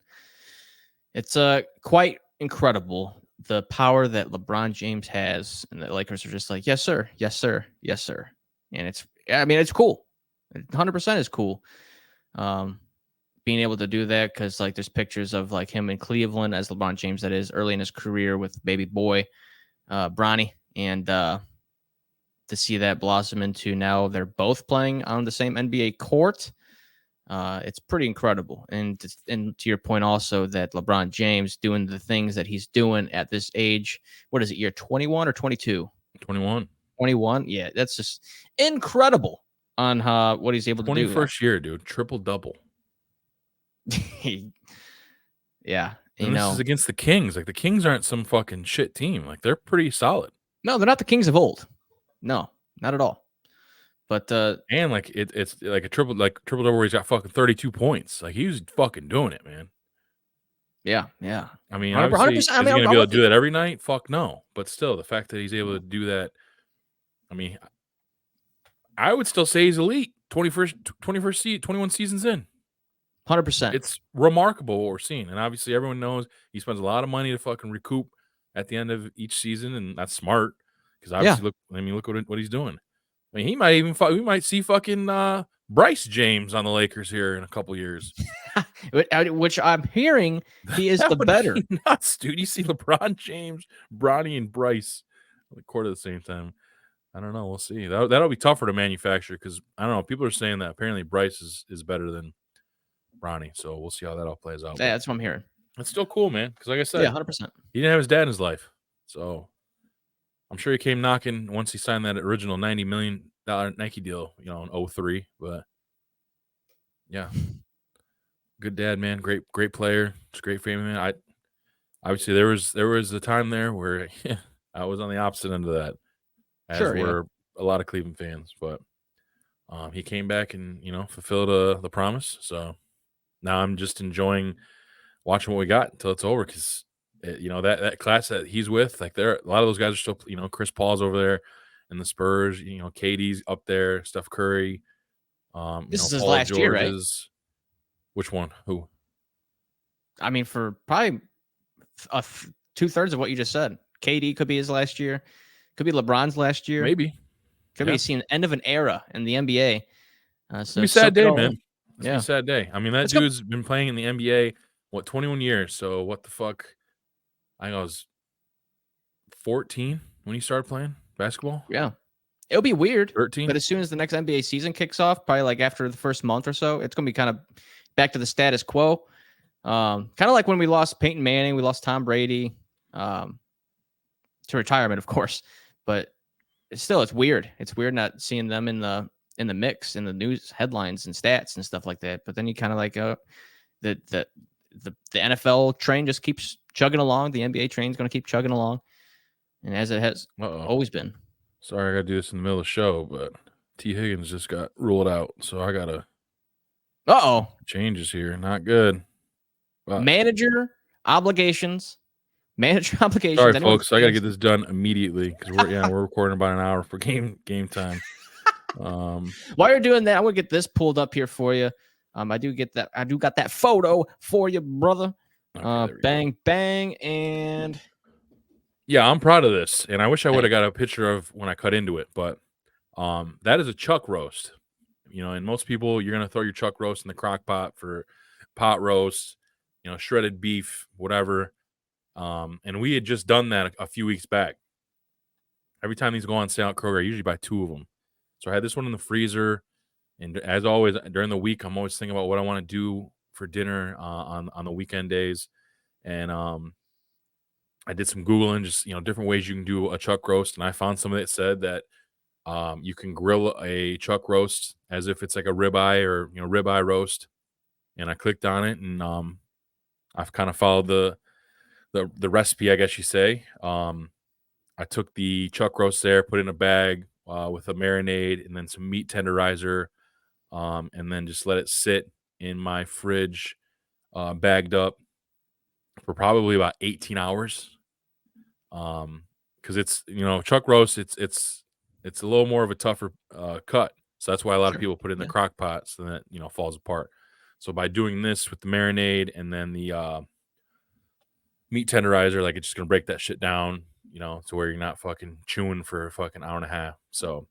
It's quite incredible, the power that LeBron James has, and the Lakers are just like, yes sir, yes sir, yes sir. And it's cool. 100% is cool. Being able to do that, because like there's pictures of like him in Cleveland as LeBron James, that is early in his career, with baby boy Bronny, and to see that blossom into now they're both playing on the same NBA court, it's pretty incredible. And to your point also, that LeBron James doing the things that he's doing at this age, what is it, year 21 or 22? 21. Yeah, that's just incredible on what he's able to do. 21st year, dude, triple-double. Yeah. And this is against the Kings. Like, the Kings aren't some fucking shit team. Like, they're pretty solid. No, they're not the Kings of old. No, not at all. But and like it's like a triple-double where he's got fucking 32 points. Like, he was fucking doing it, man. Yeah. I mean, obviously, is he going to be able to do that every night? Fuck no. But still, the fact that he's able to do that, I mean, I would still say he's elite. 21 seasons in. 100%. It's remarkable what we're seeing. And obviously, everyone knows he spends a lot of money to fucking recoup at the end of each season, and that's smart, because obviously, look what he's doing. I mean, we might see fucking Bryce James on the Lakers here in a couple years. Which I'm hearing he is the better. Nuts, dude. You see LeBron James, Bronny, and Bryce on the court at the same time. I don't know. We'll see. That'll be tougher to manufacture, because I don't know. People are saying that apparently Bryce is better than Bronny. So we'll see how that all plays out. Yeah, that's what I'm hearing. It's still cool, man. Because like I said, 100%. He didn't have his dad in his life. So I'm sure he came knocking once he signed that original $90 million Nike deal, in 2003. But Yeah. Good dad, man. Great player. It's a great family man. Obviously there was a time there where I was on the opposite end of that, as Sure, yeah. were a lot of Cleveland fans. But he came back and fulfilled the promise. So now I'm just enjoying watching what we got until it's over, because that class that he's with, like, there a lot of those guys are still, Chris Paul's over there and the Spurs, KD's up there, Steph Curry, This is his Paul last year, right? George's. Which one? Who? I mean, for probably 2/3 of what you just said. KD could be his last year. Could be LeBron's last year. Maybe. Could Yeah. be seeing end of an era in the NBA. It's So gonna be a sad soak it day, all man. in. It's gonna be Yeah. a sad day. I mean, that Let's go. dude's been playing in the NBA, 21 years. So what the fuck? I think I was 14 when he started playing basketball. Yeah. It'll be weird, 13. but as soon as the next NBA season kicks off, probably like after the first month or so, it's going to be kind of back to the status quo. Kind of like when we lost Peyton Manning, we lost Tom Brady to retirement, of course. But it's weird. It's weird not seeing them in the mix, in the news headlines and stats and stuff like that. But then you kind of like the NFL train just keeps chugging along. The NBA train's going to keep chugging along, and as it has always been. Sorry, I got to do this in the middle of the show, but T. Higgins just got ruled out, so I got to changes here. Not good. But Manager obligations. sorry, folks. I got to get this done immediately because we're recording about an hour for game time. While you're doing that, I'm gonna get this pulled up here for you. I do got that photo for you, brother. Okay, bang, bang, and yeah, I'm proud of this, and I wish I would have got a picture of when I cut into it, but that is a chuck roast. And most people, you're gonna throw your chuck roast in the crock pot for pot roast, shredded beef, whatever. And we had just done that a few weeks back. Every time these go on sale at Kroger, I usually buy 2 of them. So I had this one in the freezer, and as always during the week, I'm always thinking about what I want to do for dinner on the weekend days, and I did some Googling, just different ways you can do a chuck roast, and I found something that said that you can grill a chuck roast as if it's like a ribeye or ribeye roast, and I clicked on it, and I've kind of followed the recipe, I guess you say. I took the chuck roast there, put it in a bag with a marinade and then some meat tenderizer, and then just let it sit in my fridge, bagged up for probably about 18 hours. Because it's chuck roast, it's a little more of a tougher cut, so that's why a lot of people put it in the crock pot so that it falls apart. So by doing this with the marinade and then the meat tenderizer, like, it's just gonna break that shit down, to where you're not fucking chewing for a fucking hour and a half. So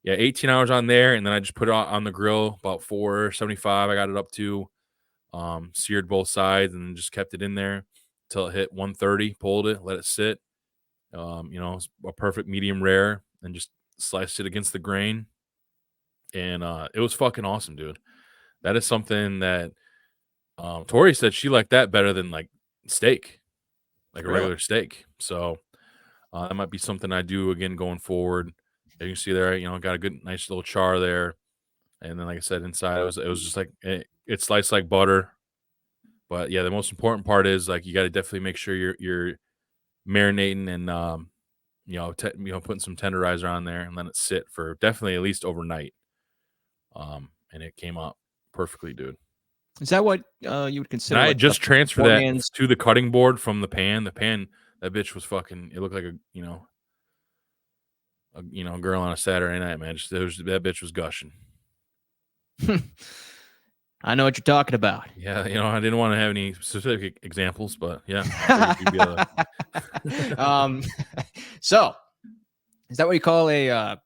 yeah, 18 hours on there, and then I just put it on the grill about 475. I got it up to, seared both sides, and then just kept it in there until it hit 130. Pulled it, let it sit. It's a perfect medium rare, and just sliced it against the grain, and it was fucking awesome, dude. That is something that Tori said she liked that better than like steak, like a regular steak. So that might be something I do again going forward. As you can see there, got a good, nice little char there, and then like I said, inside it was just like it's sliced like butter. But yeah, the most important part is, like, you got to definitely make sure you're marinating and putting some tenderizer on there and let it sit for definitely at least overnight. And it came out perfectly, dude. Is that what you would consider? And I like just transferred that man's to the cutting board from the pan. The pan, that bitch was fucking. It looked like a girl on a Saturday night, man. That bitch was gushing. I know what you're talking about. Yeah, I didn't want to have any specific examples, but yeah. So, is that what you call a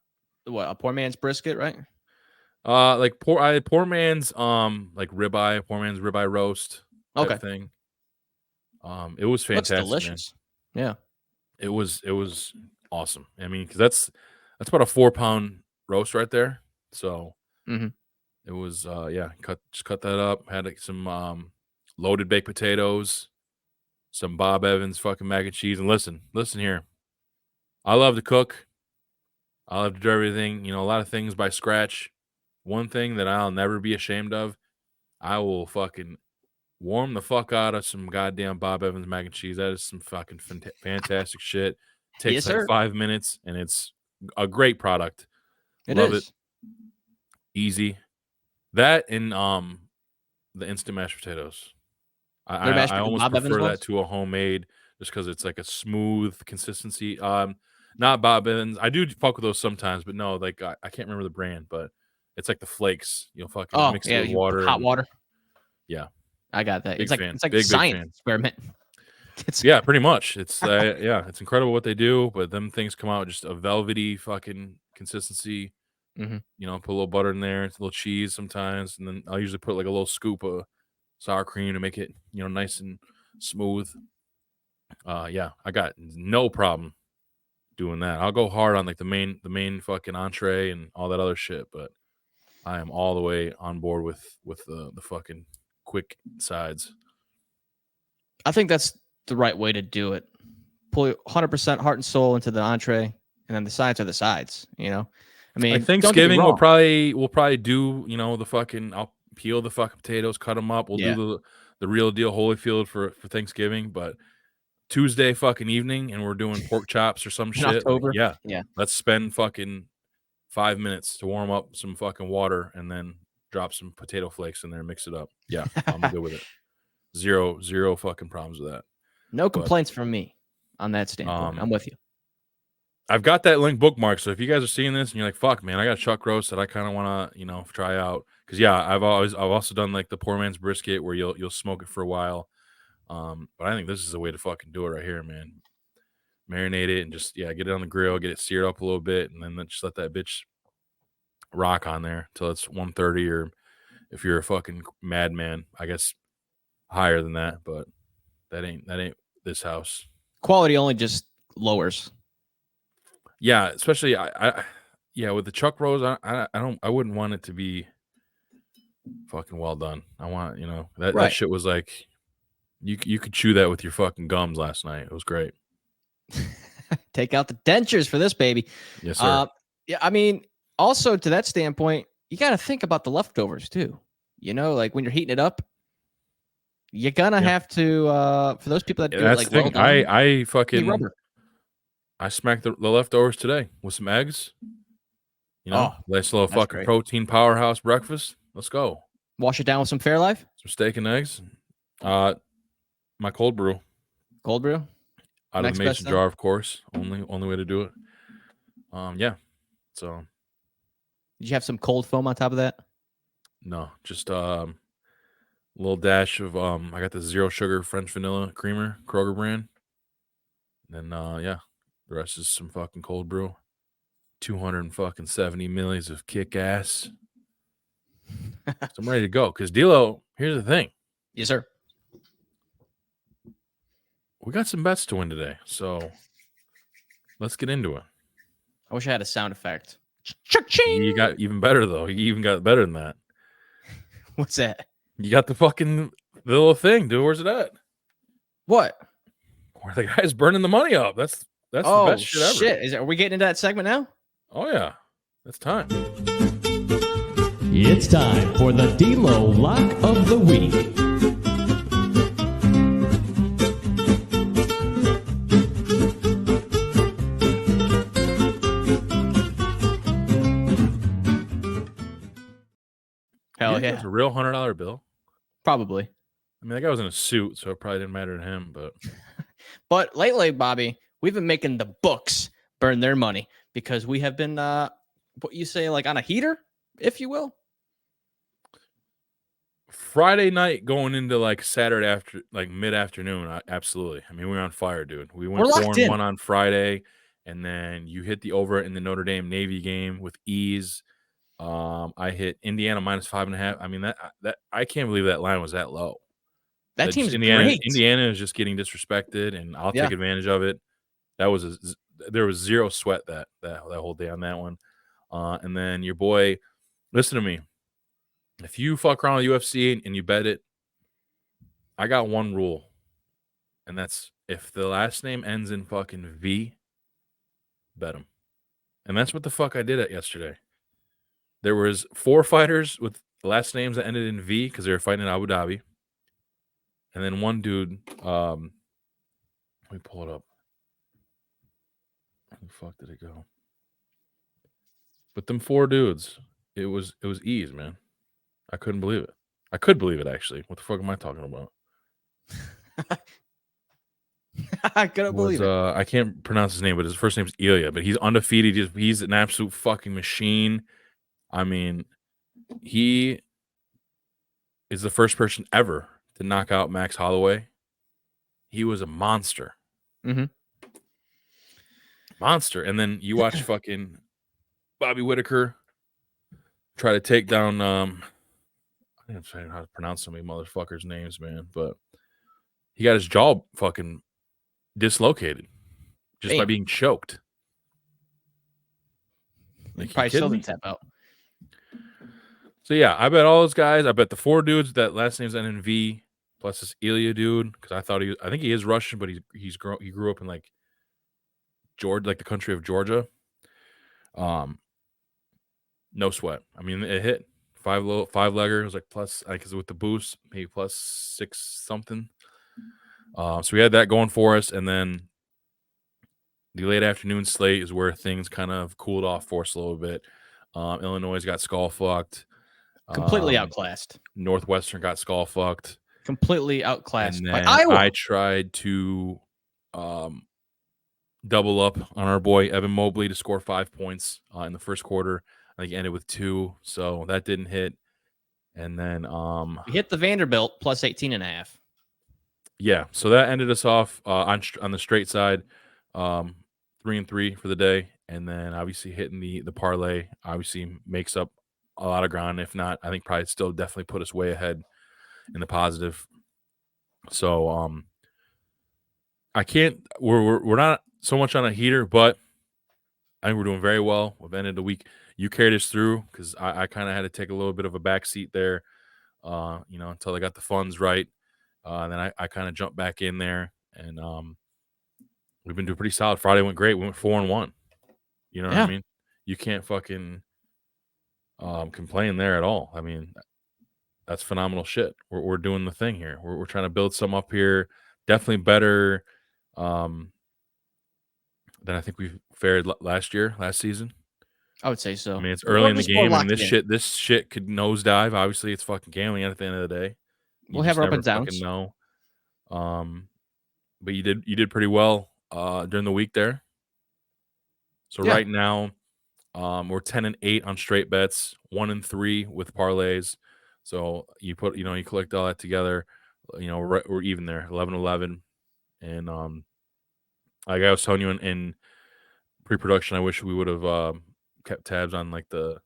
poor man's brisket, right? Like poor man's like ribeye, poor man's ribeye roast type thing. It was fantastic. Looks delicious. Man. Yeah. It was awesome. I mean, because that's about a 4-pound roast right there. So it was cut that up. Had like some loaded baked potatoes, some Bob Evans fucking mac and cheese. And listen here. I love to cook. I love to do everything. A lot of things by scratch. One thing that I'll never be ashamed of I will fucking warm the fuck out of some goddamn Bob Evans mac and cheese. That is some fucking fantastic shit. Takes Yes, like sir. 5 minutes, and it's a great product. It Love it. is. Easy. That and the instant mashed potatoes. Their I almost Bob Evans prefer that ones? to a homemade just because it's like a smooth consistency. Not Bob Evans. I do fuck with those sometimes, but no, like I can't remember the brand, but it's like the flakes. You'll fucking Oh, mix it yeah, with you water hot and water. yeah, I got that. big fan. It's like Big science fan. experiment. It's Yeah, pretty much. It's yeah, it's incredible what they do, but them things come out just a velvety fucking consistency. Mhm. You know, put a little butter in there, a little cheese sometimes, and then I'll usually put like a little scoop of sour cream to make it, nice and smooth. Yeah, I got no problem doing that. I'll go hard on like the main fucking entree and all that other shit, but I am all the way on board with the fucking quick sides. I think that's the right way to do it. Pull 100% heart and soul into the entree, and then the sides are the sides. I Like mean, don't get me Thanksgiving, we'll wrong. probably do the fucking. I'll peel the fucking potatoes, cut them up. We'll do Yeah. the real deal Holyfield for Thanksgiving, but Tuesday fucking evening, and we're doing pork chops or some In shit. Like, October. yeah, Yeah. let's spend fucking 5 minutes to warm up some fucking water, and then drop some potato flakes in there and mix it up. Yeah, I'm good with it. Zero fucking problems with that. No But complaints from me on that standpoint. I'm with you. I've got that link bookmarked. So if you guys are seeing this and you're like, "Fuck, man, I got a chuck roast that I kind of want to, try out," because yeah, I've also done like the poor man's brisket where you'll smoke it for a while. But I think this is the way to fucking do it right here, man. Marinate it and just get it on the grill, get it seared up a little bit, and then just let that bitch rock on there till it's 130, or if you're a fucking madman, I guess higher than that. But that ain't this house. Quality only just lowers. Yeah, especially yeah, with the chuck roast, I wouldn't want it to be fucking well done. I want, that Right. shit was like you could chew that with your fucking gums last night. It was great. Take out the dentures for this baby. Yes, sir. Yeah, I mean, also to that standpoint, you got to think about the leftovers too. Like when you're heating it up, you're gonna have to for those people that do it That's like the well thing. done. I Be fucking rubber. I smacked the leftovers today with some eggs. Oh, nice little that's fucking great. protein powerhouse breakfast. Let's go. Wash it down with some Fairlife. Some steak and eggs. My cold brew Cold brew. out of Next the best mason thing? jar, of course. Only way to do it. Yeah. So Did you have some cold foam on top of that? no, just a little dash of I got the zero sugar French vanilla creamer, Kroger brand. And the rest is some fucking cold brew. 270 millis of kick ass. So I'm ready to go. Because D'Lo, here's the thing. Yes, sir. We got some bets to win today. So let's get into it. I wish I had a sound effect. You got even better, though. You even got better than that. What's that? You got the little thing, dude. Where's it at? What? Where the guy's burning the money up. That's the best shit ever. Are we getting into that segment now? Oh, yeah. It's time. It's time for the D-Lo Lock of the Week. Hell It's yeah. a real $100 bill. Probably. I mean, that guy was in a suit, so it probably didn't matter to him. But lately, Bobby, we've been making the books burn their money because we have been, what you say, like on a heater, if you will. Friday night going into like Saturday after, like mid-afternoon, absolutely. I mean, we were on fire, dude. We went We're locked 4-1 in. on Friday, and then you hit the over in the Notre Dame Navy game with ease. I hit Indiana -5.5. I mean, that I can't believe that line was that low. That team's Indiana great. is just getting disrespected, and I'll take advantage of it. There was zero sweat that whole day on that one. And then your boy, listen to me. If you fuck around with UFC and you bet it, I got one rule, and that's if the last name ends in fucking V, bet him. And that's what the fuck I did at yesterday. There was 4 fighters with last names that ended in V because they were fighting in Abu Dhabi. And then one dude, let me pull it up. Where the fuck did it go? But them 4 dudes, it was ease, man. I couldn't believe it. I could believe it, actually. What the fuck am I talking about? I couldn't believe it. I can't pronounce his name, but his first name's Ilya. But he's undefeated. He's an absolute fucking machine. I mean, he is the first person ever to knock out Max Holloway. He was a monster. Mm-hmm. Monster. And then you watch fucking Bobby Whitaker try to take down I don't know how to pronounce so many motherfuckers' names, man, but he got his jaw fucking dislocated just by Damn. being choked. Like, Probably you still kidding me? didn't tap out. So yeah, I bet all those guys. I bet the 4 dudes that last name's end in V, plus this Ilya dude, because I think he is Russian, but he grew up in like Georgia, like the country of Georgia. No sweat. I mean, it hit 5-legger. It was like plus, I guess with the boost, maybe plus 6 something. So we had that going for us, and then the late afternoon slate is where things kind of cooled off for us a little bit. Illinois got skull fucked. Completely outclassed. Northwestern got skull fucked. Completely outclassed And by then Iowa. I tried to double up on our boy Evan Mobley to score 5 points in the first quarter. I think he ended with 2, so that didn't hit. And then We hit the Vanderbilt plus 18.5. Yeah, so that ended us off on the straight side, 3-3 for the day, and then obviously hitting the parlay obviously makes up a lot of ground. If not, I think probably still definitely put us way ahead in the positive. So I can't. We're not so much on a heater, but I think we're doing very well. We've ended the week. You carried us through because I kind of had to take a little bit of a back seat there, until I got the funds right. And then I kind of jumped back in there, and we've been doing pretty solid. Friday went great. We went 4-1. You know what I mean? You can't fucking complain there at all. I mean, that's phenomenal shit. We're doing the thing here. We're trying to build some up here. Definitely better than I think we fared last season. I would say so. I mean, it's early in the Just more game, and locked in. this shit could nosedive. Obviously, it's fucking gambling at the end of the day. We'll have our up and downs. Fucking know. But you did pretty well during the week there. So right now, we're 10-8 on straight bets, 1-3 with parlays. So you collect all that together, we're even there, 11-11. And like I was telling you in pre-production, I wish we would have kept tabs on like the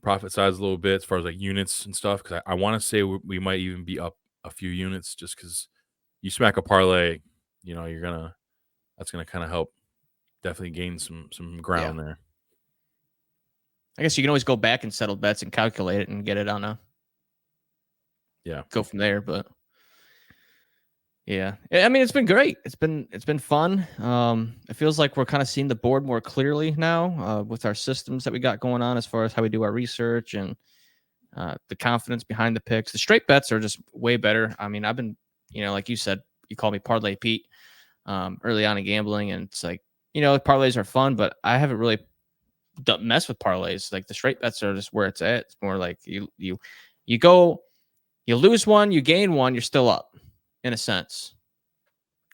profit size a little bit as far as like units and stuff, because I want to say we might even be up a few units just because you smack a parlay, that's gonna kind of help definitely gain some ground there. I guess you can always go back and settle bets and calculate it and get it on go from there. But yeah, I mean, it's been great. It's been fun. It feels like we're kind of seeing the board more clearly now with our systems that we got going on as far as how we do our research and the confidence behind the picks. The straight bets are just way better. I mean, I've been, like you said, you call me Parlay Pete early on in gambling, and it's like, parlays are fun, but I haven't really mess with parlays. Like the straight bets are just where it's at. It's more like you lose one, you gain one, you're still up in a sense.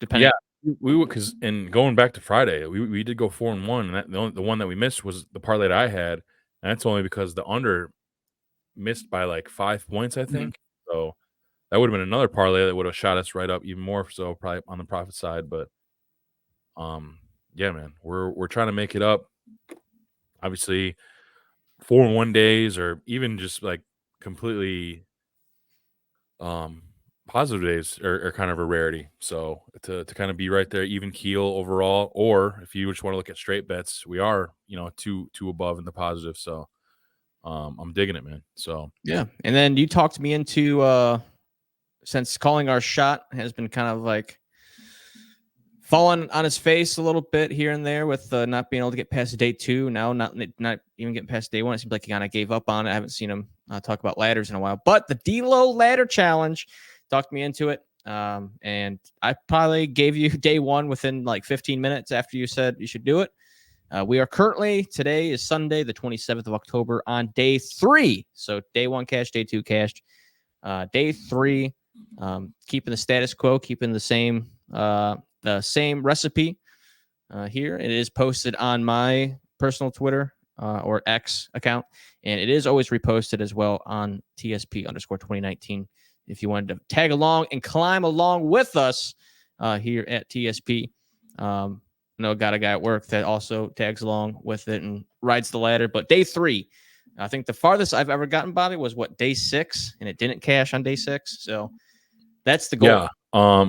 Depending. Yeah, we would, because and going back to Friday, we did go 4-1, and that the one that we missed was the parlay that I had, and that's only because the under missed by like 5 points, I think. So that would have been another parlay that would have shot us right up even more so, probably on the profit side. But yeah, man, we're trying to make it up. Obviously, 4-1 days, or even just like completely positive days are kind of a rarity. So to kind of be right there, even keel overall, or if you just want to look at straight bets, we are, two above in the positive. So I'm digging it, man. So yeah. And then you talked me into since calling our shot has been kind of like fallen on his face a little bit here and there with not being able to get past day 2. Now, not even getting past day 1. It seems like he kind of gave up on it. I haven't seen him talk about ladders in a while. But the D-Lo ladder challenge talked me into it. And I probably gave you day 1 within like 15 minutes after you said you should do it. We are currently, today is Sunday, the 27th of October, on day 3. So day 1 cashed, day 2 cashed. Day 3, keeping the status quo, keeping the same recipe here. It is posted on my personal Twitter or X account, and it is always reposted as well on TSP_2019. If you wanted to tag along and climb along with us here at TSP. I know got a guy at work that also tags along with it and rides the ladder. But day 3, I think the farthest I've ever gotten, Bobby, was day 6, and it didn't cash on day 6. So that's the goal. Yeah.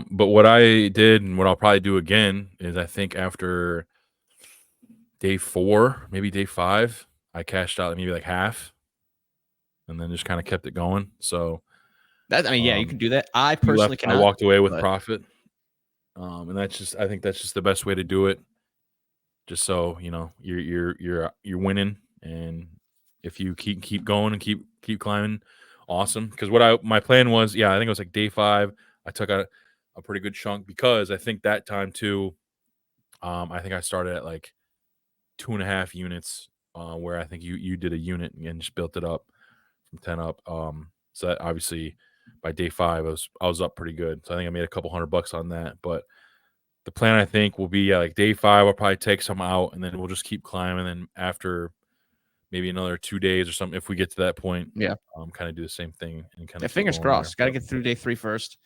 But what I did and what I'll probably do again is I think after day 4, maybe day 5, I cashed out maybe like half, and then just kind of kept it going. So you can do that. I personally cannot. I walked away with profit. And I think that's just the best way to do it. Just so you're winning, and if you keep going and keep climbing, awesome. Because my plan was, I think it was like day 5. I took a pretty good chunk because I think that time too. I think I started at like 2.5 units, where I think you did a unit and just built it up from 10 up. So that obviously by day 5 I was up pretty good. So I think I made a couple $100 on that. But the plan I think will be like day 5 I'll probably take some out, and then we'll just keep climbing. And then after maybe another 2 days or something, if we get to that point, kind of do the same thing and kind of fingers crossed. Got to get through day 3 first.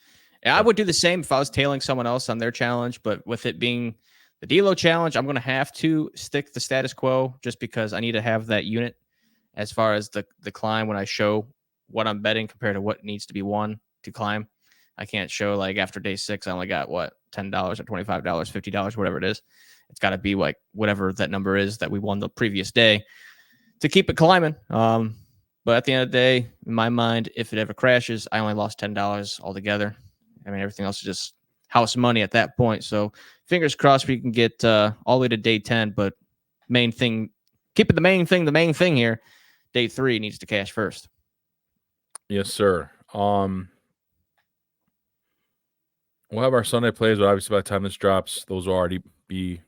Yeah, I would do the same if I was tailing someone else on their challenge, but with it being the D-Lo challenge, I'm going to have to stick the status quo just because I need to have that unit as far as the climb when I show what I'm betting compared to what needs to be won to climb. I can't show like after day 6, I only got $10 or $25, $50, whatever it is. It's got to be like whatever that number is that we won the previous day to keep it climbing. But at the end of the day, in my mind, if it ever crashes, I only lost $10 altogether. I mean, everything else is just house money at that point. So fingers crossed we can get all the way to day 10. But main thing, keep it the main thing here. Day 3 needs to cash first. Yes, sir. We'll have our Sunday plays, but obviously by the time this drops, those will already be,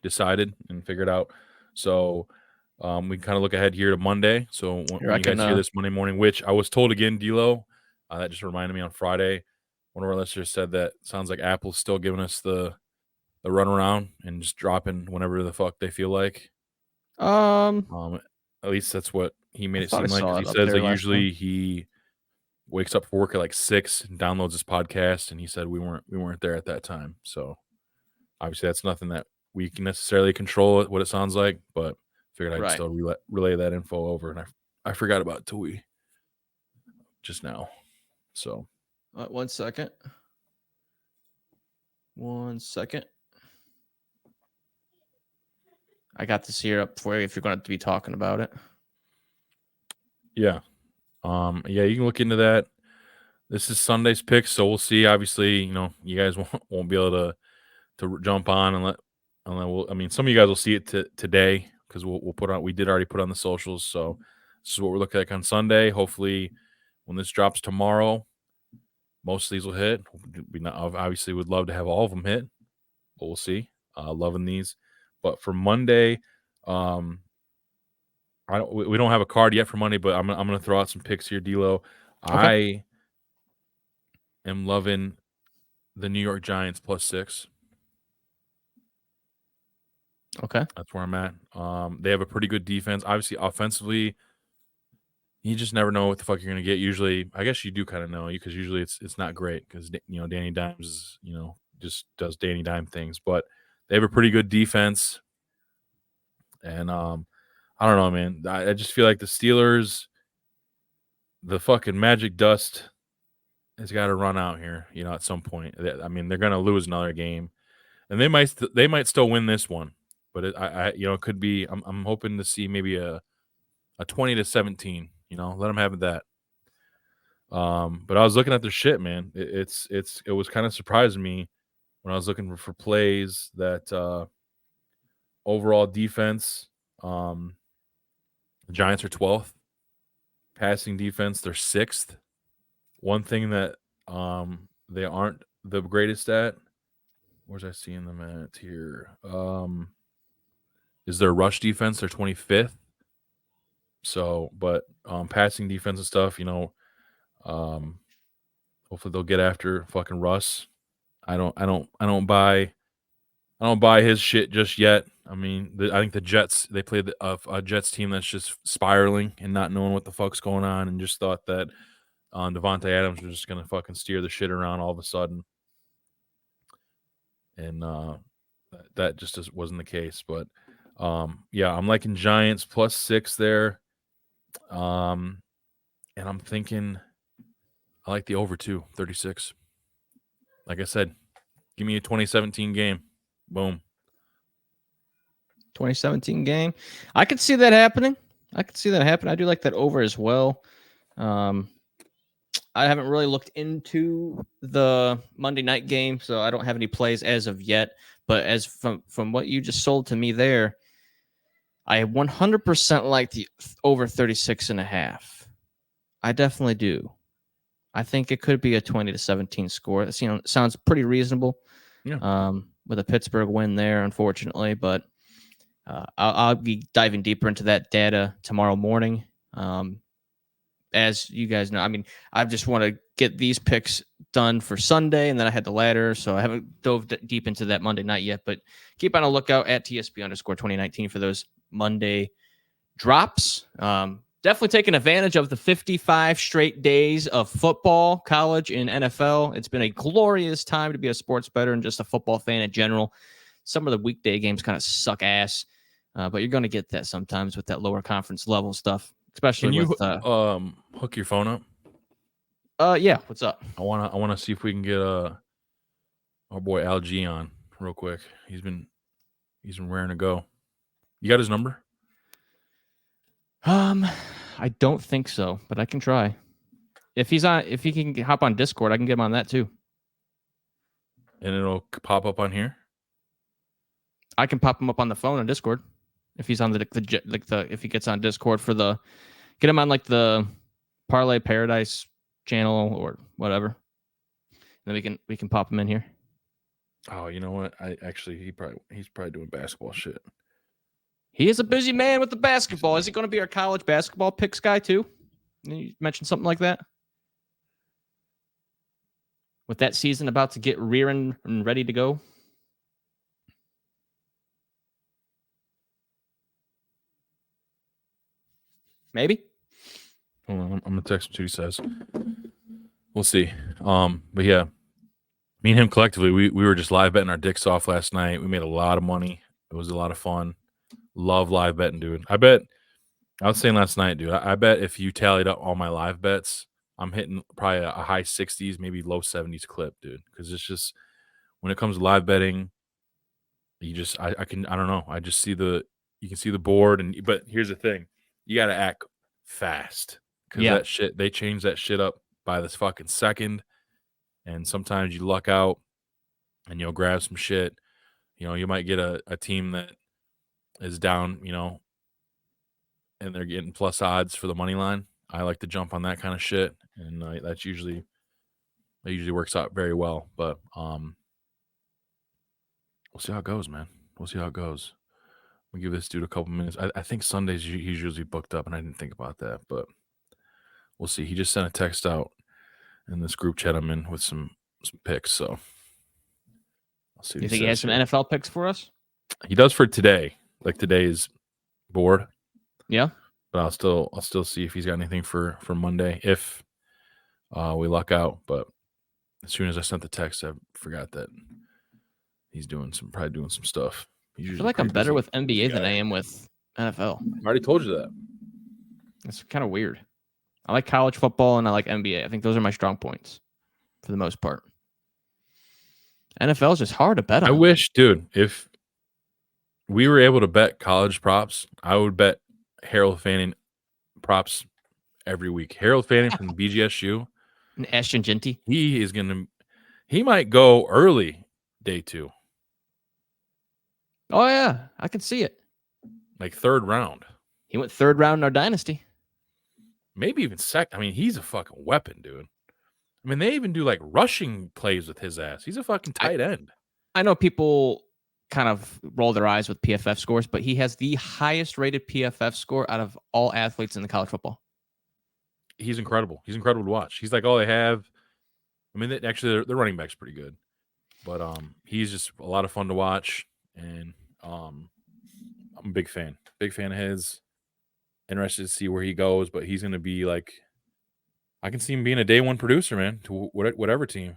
decided and figured out. So we can kind of look ahead here to Monday. So when you guys hear this Monday morning, which I was told again, D-Lo, that just reminded me on Friday, one of our listeners said that sounds like Apple's still giving us the runaround and just dropping whenever the fuck they feel like. At least that's what he made it seem like. He says that usually he wakes up for work at like 6 and downloads this podcast, and he said we weren't there at that time. So obviously that's nothing that we can necessarily control what it sounds like, but figured I'd still relay that info over, and I forgot about it till just now. So 1 second. 1 second. I got this here up for you if you're going to be talking about it. Yeah. You can look into that. This is Sunday's picks, so we'll see. Obviously, you guys won't be able to jump on and some of you guys will see it today because we did already put on the socials. So this is what we're looking at on Sunday. Hopefully, when this drops tomorrow, most of these will hit. We obviously would love to have all of them hit, but we'll see. Loving these, but for Monday, we don't have a card yet for Monday, but I'm gonna throw out some picks here, D-Lo. Okay. I am loving the New York Giants +6. Okay, that's where I'm at. They have a pretty good defense. Obviously, offensively, you just never know what the fuck you're gonna get. Usually, I guess you do kind of know because usually it's not great because Danny Dimes is just does Danny Dime things, but they have a pretty good defense. And I don't know, man. I just feel like the Steelers, the fucking magic dust has got to run out here, at some point. I mean, they're going to lose another game, and they might still win this one. But it could be. I'm hoping to see maybe a 20-17. Let them have that. But I was looking at their shit, man. It was kind of surprising me when I was looking for plays that overall defense, the Giants are 12th. Passing defense, they're 6th. One thing that they aren't the greatest at, where's I seeing them at here? Is their rush defense, they're 25th. So, but passing defense and stuff, hopefully they'll get after fucking Russ. I don't buy his shit just yet. I mean, I think the Jets, they played a Jets team that's just spiraling and not knowing what the fuck's going on, and just thought that Devontae Adams was just gonna fucking steer the shit around all of a sudden, and that just wasn't the case. But yeah, I'm liking Giants +6 there, and I'm thinking I like the over 36. Like I said, give me a 2017 game. Boom. 2017 game. I could see that happening. I do like that over as well. I haven't really looked into the Monday night game, so I don't have any plays as of yet. But as from what you just sold to me there, I 100% like the over 36.5. I definitely do. I think it could be a 20-17 score. That sounds pretty reasonable. Yeah. With a Pittsburgh win there, unfortunately, but I'll be diving deeper into that data tomorrow morning. As you guys know, I mean, I just want to get these picks done for Sunday, and then I had the ladder, so I haven't dove deep into that Monday night yet. But keep on a lookout at TSP_2019 for those Monday drops. Definitely taking advantage of the 55 straight days of football, college, and NFL. It's been a glorious time to be a sports bettor and just a football fan in general. Some of the weekday games kind of suck ass, but you're going to get that sometimes with that lower conference level stuff, especially Can you with hook your phone up? Yeah, what's up? I wanna see if we can get our boy LG on real quick. He's been raring to go. You got his number? I don't think so, but I can try. If he can hop on Discord, I can get him on that too. And it'll pop up on here? I can pop him up on the phone on Discord. If he's on if he gets on Discord get him on like the Parlay Paradise channel or whatever. And then we can pop him in here. Oh, you know what? He's probably doing basketball shit. He is a busy man with the basketball. Is he going to be our college basketball picks guy too? You mentioned something like that? With that season about to get rearing and ready to go? Maybe. Hold on, I'm gonna text him. See what he says. We'll see. But yeah, me and him collectively, we were just live betting our dicks off last night. We made a lot of money. It was a lot of fun. Love live betting, dude. I was saying last night, dude, I bet if you tallied up all my live bets, I'm hitting probably a high 60s, maybe low 70s clip, dude. Because it's just, when it comes to live betting, you just, I don't know. I just you can see the board, but here's the thing. You got to act fast. Because that shit, they change that shit up by this fucking second. And sometimes you luck out and you'll grab some shit. You might get a team that is down, and they're getting plus odds for the money line. I like to jump on that kind of shit, and that usually works out very well. But we'll see how it goes, man. We'll see how it goes. We'll give this dude a couple minutes. I think Sundays he's usually booked up, and I didn't think about that, but we'll see. He just sent a text out in this group chat I'm in with some picks, so I'll see. You think he has some NFL picks for us? He does for today. Like today's board. Yeah. But I'll still see if he's got anything for Monday if we luck out. But as soon as I sent the text, I forgot that he's probably doing some stuff. I feel like I'm better with NBA than I am with NFL. I already told you that. It's kind of weird. I like college football and I like NBA. I think those are my strong points for the most part. NFL is just hard to bet on. I wish, dude, if we were able to bet college props, I would bet Harold Fanning props every week. Harold Fanning from BGSU. And Ashton Ginty. He might go early day 2. Oh yeah, I can see it. Like 3rd round. He went 3rd round in our dynasty. Maybe even second. I mean, he's a fucking weapon, dude. I mean, they even do like rushing plays with his ass. He's a fucking tight end. I know people kind of roll their eyes with PFF scores, but he has the highest rated PFF score out of all athletes in the college football. He's incredible. He's incredible to watch. He's like all they have. I mean, actually, their running back's pretty good, but he's just a lot of fun to watch, and I'm a big fan. Big fan of his. Interested to see where he goes, but he's going to be like, I can see him being a day 1 producer, man, to whatever team.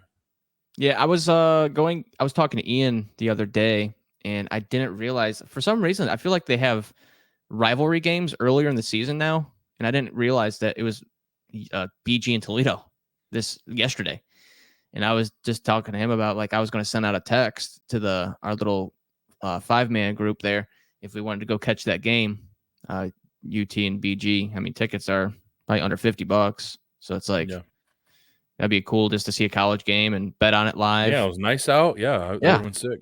Yeah, I was talking to Ian the other day, and I didn't realize for some reason I feel like they have rivalry games earlier in the season now, and I didn't realize that it was BG and Toledo yesterday. And I was just talking to him about like I was going to send out a text to our little 5-man group there if we wanted to go catch that game, UT and BG. I mean, tickets are probably under $50, so it's like that'd be cool just to see a college game and bet on it live. Yeah, it was nice out. Yeah, that would have been sick.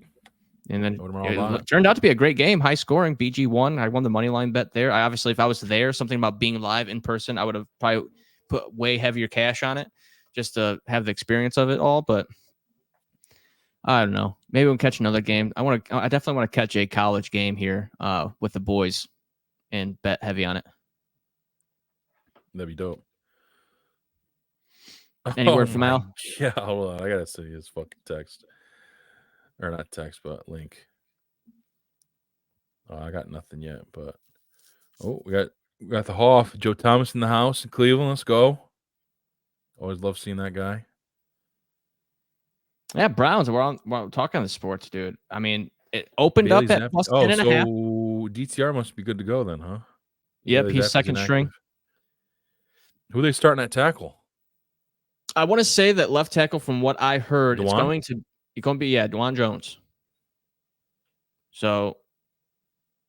And then it turned out to be a great game, high scoring. BG won. I won the money line bet there. I obviously, if I was there, something about being live in person, I would have probably put way heavier cash on it just to have the experience of it all. But I don't know. Maybe we'll catch another game. I definitely want to catch a college game here with the boys and bet heavy on it. That'd be dope. Any word from Al? Yeah, hold on. I gotta see his fucking text. Or not text, but link. I got nothing yet, but we got the Hoff, Joe Thomas in the house in Cleveland. Let's go. Always love seeing that guy. Yeah, Browns. We're talking the sports, dude. I mean, it opened up at plus 10.5. So DTR must be good to go then, huh? Yep, he's second string. Who are they starting at tackle? I want to say that left tackle, from what I heard, it's going to be Dwan Jones. So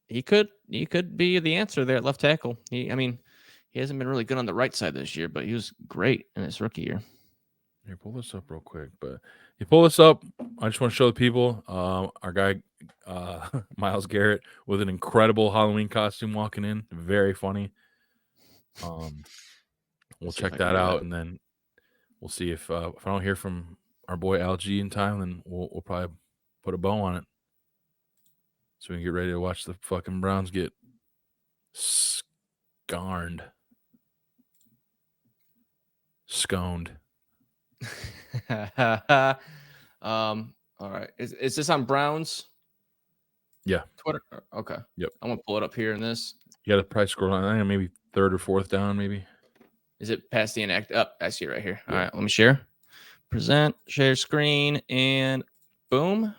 he could be the answer there at left tackle. He hasn't been really good on the right side this year, but he was great in his rookie year. Here, pull this up real quick. But you pull this up, I just want to show the people our guy Myles Garrett with an incredible Halloween costume walking in. Very funny. We'll check that out, and then we'll see if I don't hear from our boy LG in time, then we'll probably put a bow on it, so we can get ready to watch the fucking Browns get sconed. All right. Is this on Browns? Yeah. Twitter. Okay. Yep. I'm gonna pull it up here in this. You got to probably scroll down. I think maybe 3rd or 4th down, maybe. Is it past the inactive? Up. I see it right here. Yeah. All right. Let me share. Present. Share screen. And boom.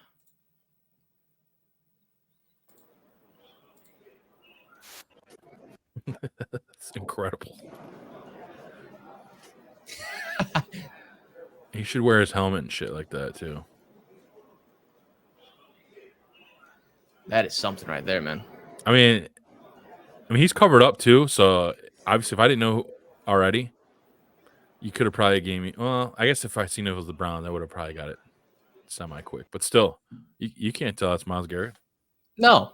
It's incredible. He should wear his helmet and shit like that too. That is something right there, man. I mean, he's covered up too. So obviously, if I didn't know already, you could have probably gave me. Well, I guess if I seen it was the Browns, I would have probably got it semi-quick. But still, you can't tell it's Myles Garrett. No,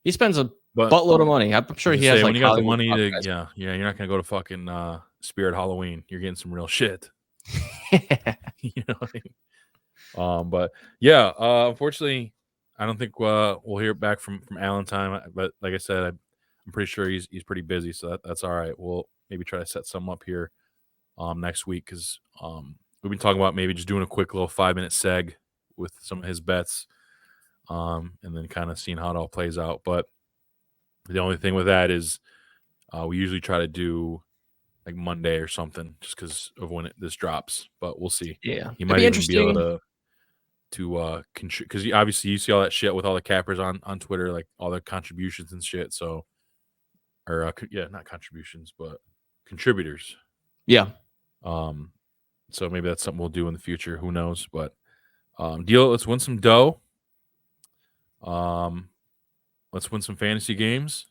he spends a buttload of money. I'm sure he has. When you got the money to, you're not gonna go to fucking Spirit Halloween. You're getting some real shit. You know what I mean? But yeah, unfortunately, I don't think we'll hear back from Allen time. But like I said, I'm pretty sure he's pretty busy, so that's all right. We'll maybe try to set some up here next week, because we've been talking about maybe just doing a quick little 5-minute seg with some of his bets, and then kind of seeing how it all plays out. But the only thing with that is we usually try to do like Monday or something, just because of when this drops. But we'll see. Yeah, he might even be able to contribute, because obviously you see all that shit with all the cappers on Twitter, like all their contributions and shit. So, or not contributions, but contributors. Yeah. So maybe that's something we'll do in the future. Who knows? But let's win some dough. Let's win some fantasy games.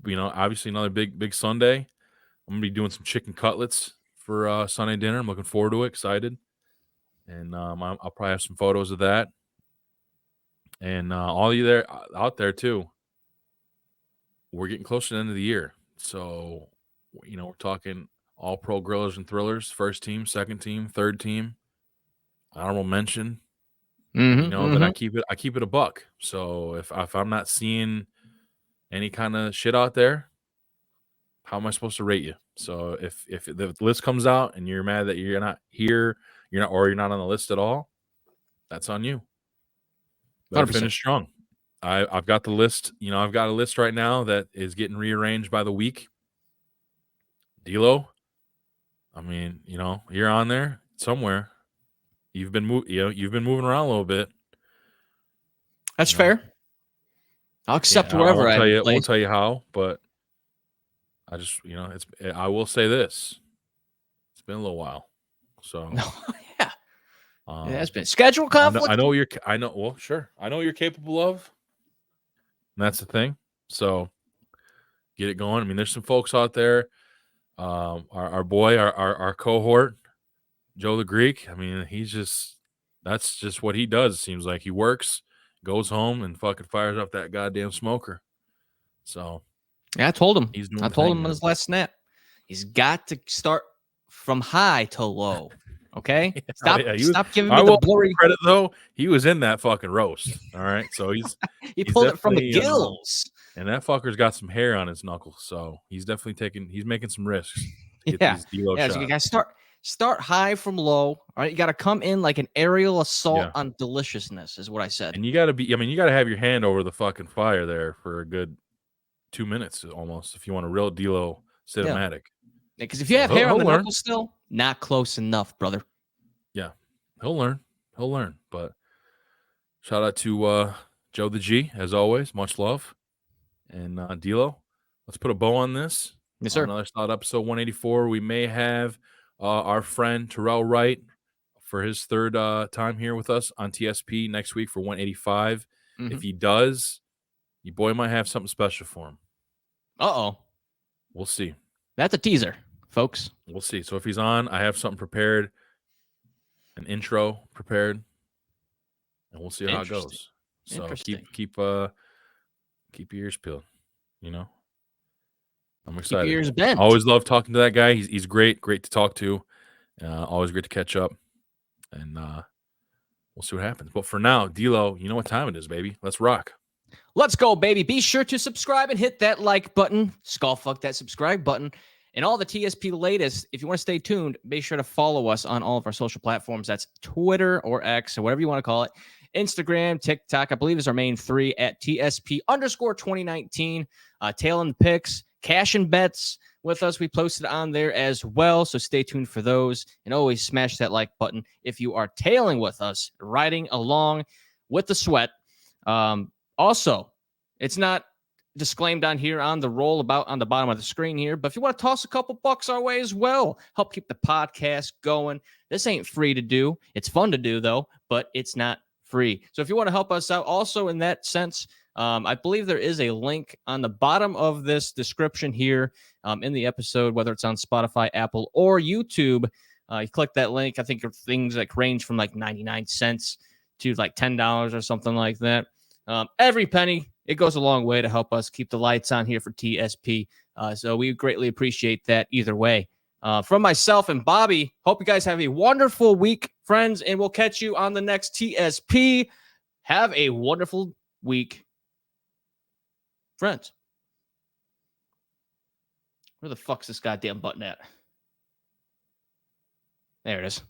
Obviously another big Sunday. I'm gonna be doing some chicken cutlets for Sunday dinner. I'm looking forward to it. Excited. and I'll probably have some photos of that. And all you there out there too. We're getting close to the end of the year, so we're talking all pro grillers and thrillers, first team, second team, third team, honorable mention. But I keep it a buck. So if I'm not seeing any kind of shit out there, how am I supposed to rate you? So if the list comes out and you're mad that you're not here, you're not on the list at all, that's on you. Better 100%. finish strong. I've got the list. I've got a list right now that is getting rearranged by the week. D'Lo, I mean, you're on there somewhere. You've been moving around a little bit. That's fair. I'll accept wherever I I won't tell you how, but I just I will say this: it's been a little while. So yeah, it has been schedule conflict. I know well, sure. I know what you're capable of. And that's the thing. So get it going. I mean, there's some folks out there. Our boy, our cohort, Joe the Greek. I mean, that's just what he does. It seems like he works, goes home, and fucking fires up that goddamn smoker. So yeah, I told him. He's doing I told him on his last snap. He's got to start from high to low. Okay, stop giving me the blurry credit though. He was in that fucking roast. All right, so he's pulled it from the gills, and that fucker's got some hair on his knuckles. So he's definitely making some risks. To get these D-Lo shots. So you guys start high from low. All right, you got to come in like an aerial assault on deliciousness, is what I said. And you got to have your hand over the fucking fire there for a good 2 minutes almost if you want a real D-Lo cinematic. Because if you have hair on the knuckles still, not close enough, brother. Yeah, he'll learn. But shout out to Joe the G, as always. Much love. And D-Lo, let's put a bow on this. Yes, sir. Another Solid episode 184. We may have our friend Terrell Wright for his third time here with us on TSP next week for 185. If he does, your boy might have something special for him. Uh-oh. We'll see. That's a teaser, folks. We'll see. So if he's on, I have something prepared, an intro prepared, and we'll see how it goes. So keep your ears peeled. I'm excited. Keep your ears bent. Always love talking to that guy. He's great to talk to. Always great to catch up, and we'll see what happens. But for now, D-Lo, you know what time it is, baby. Let's rock. Let's go, baby. Be sure to subscribe and hit that like button. Skullfuck that subscribe button. And all the TSP latest, if you want to stay tuned, be sure to follow us on all of our social platforms. That's Twitter or X or whatever you want to call it. Instagram, TikTok, I believe is our main three at TSP_2019. Tailing picks, cash and bets with us. We posted on there as well. So stay tuned for those. And always smash that like button if you are tailing with us, riding along with the sweat. Also, it's not disclaimed on here on the roll-about on the bottom of the screen here, but if you want to toss a couple bucks our way as well, help keep the podcast going. This ain't free to do. It's fun to do, though, but it's not free. So if you want to help us out also in that sense, I believe there is a link on the bottom of this description here in the episode, whether it's on Spotify, Apple, or YouTube. You click that link. I think things like range from like 99 cents to like $10 or something like that. Every penny, it goes a long way to help us keep the lights on here for TSP. So we greatly appreciate that either way. From myself and Bobby, hope you guys have a wonderful week, friends, and we'll catch you on the next TSP. Have a wonderful week, friends. Where the fuck's this goddamn button at? There it is.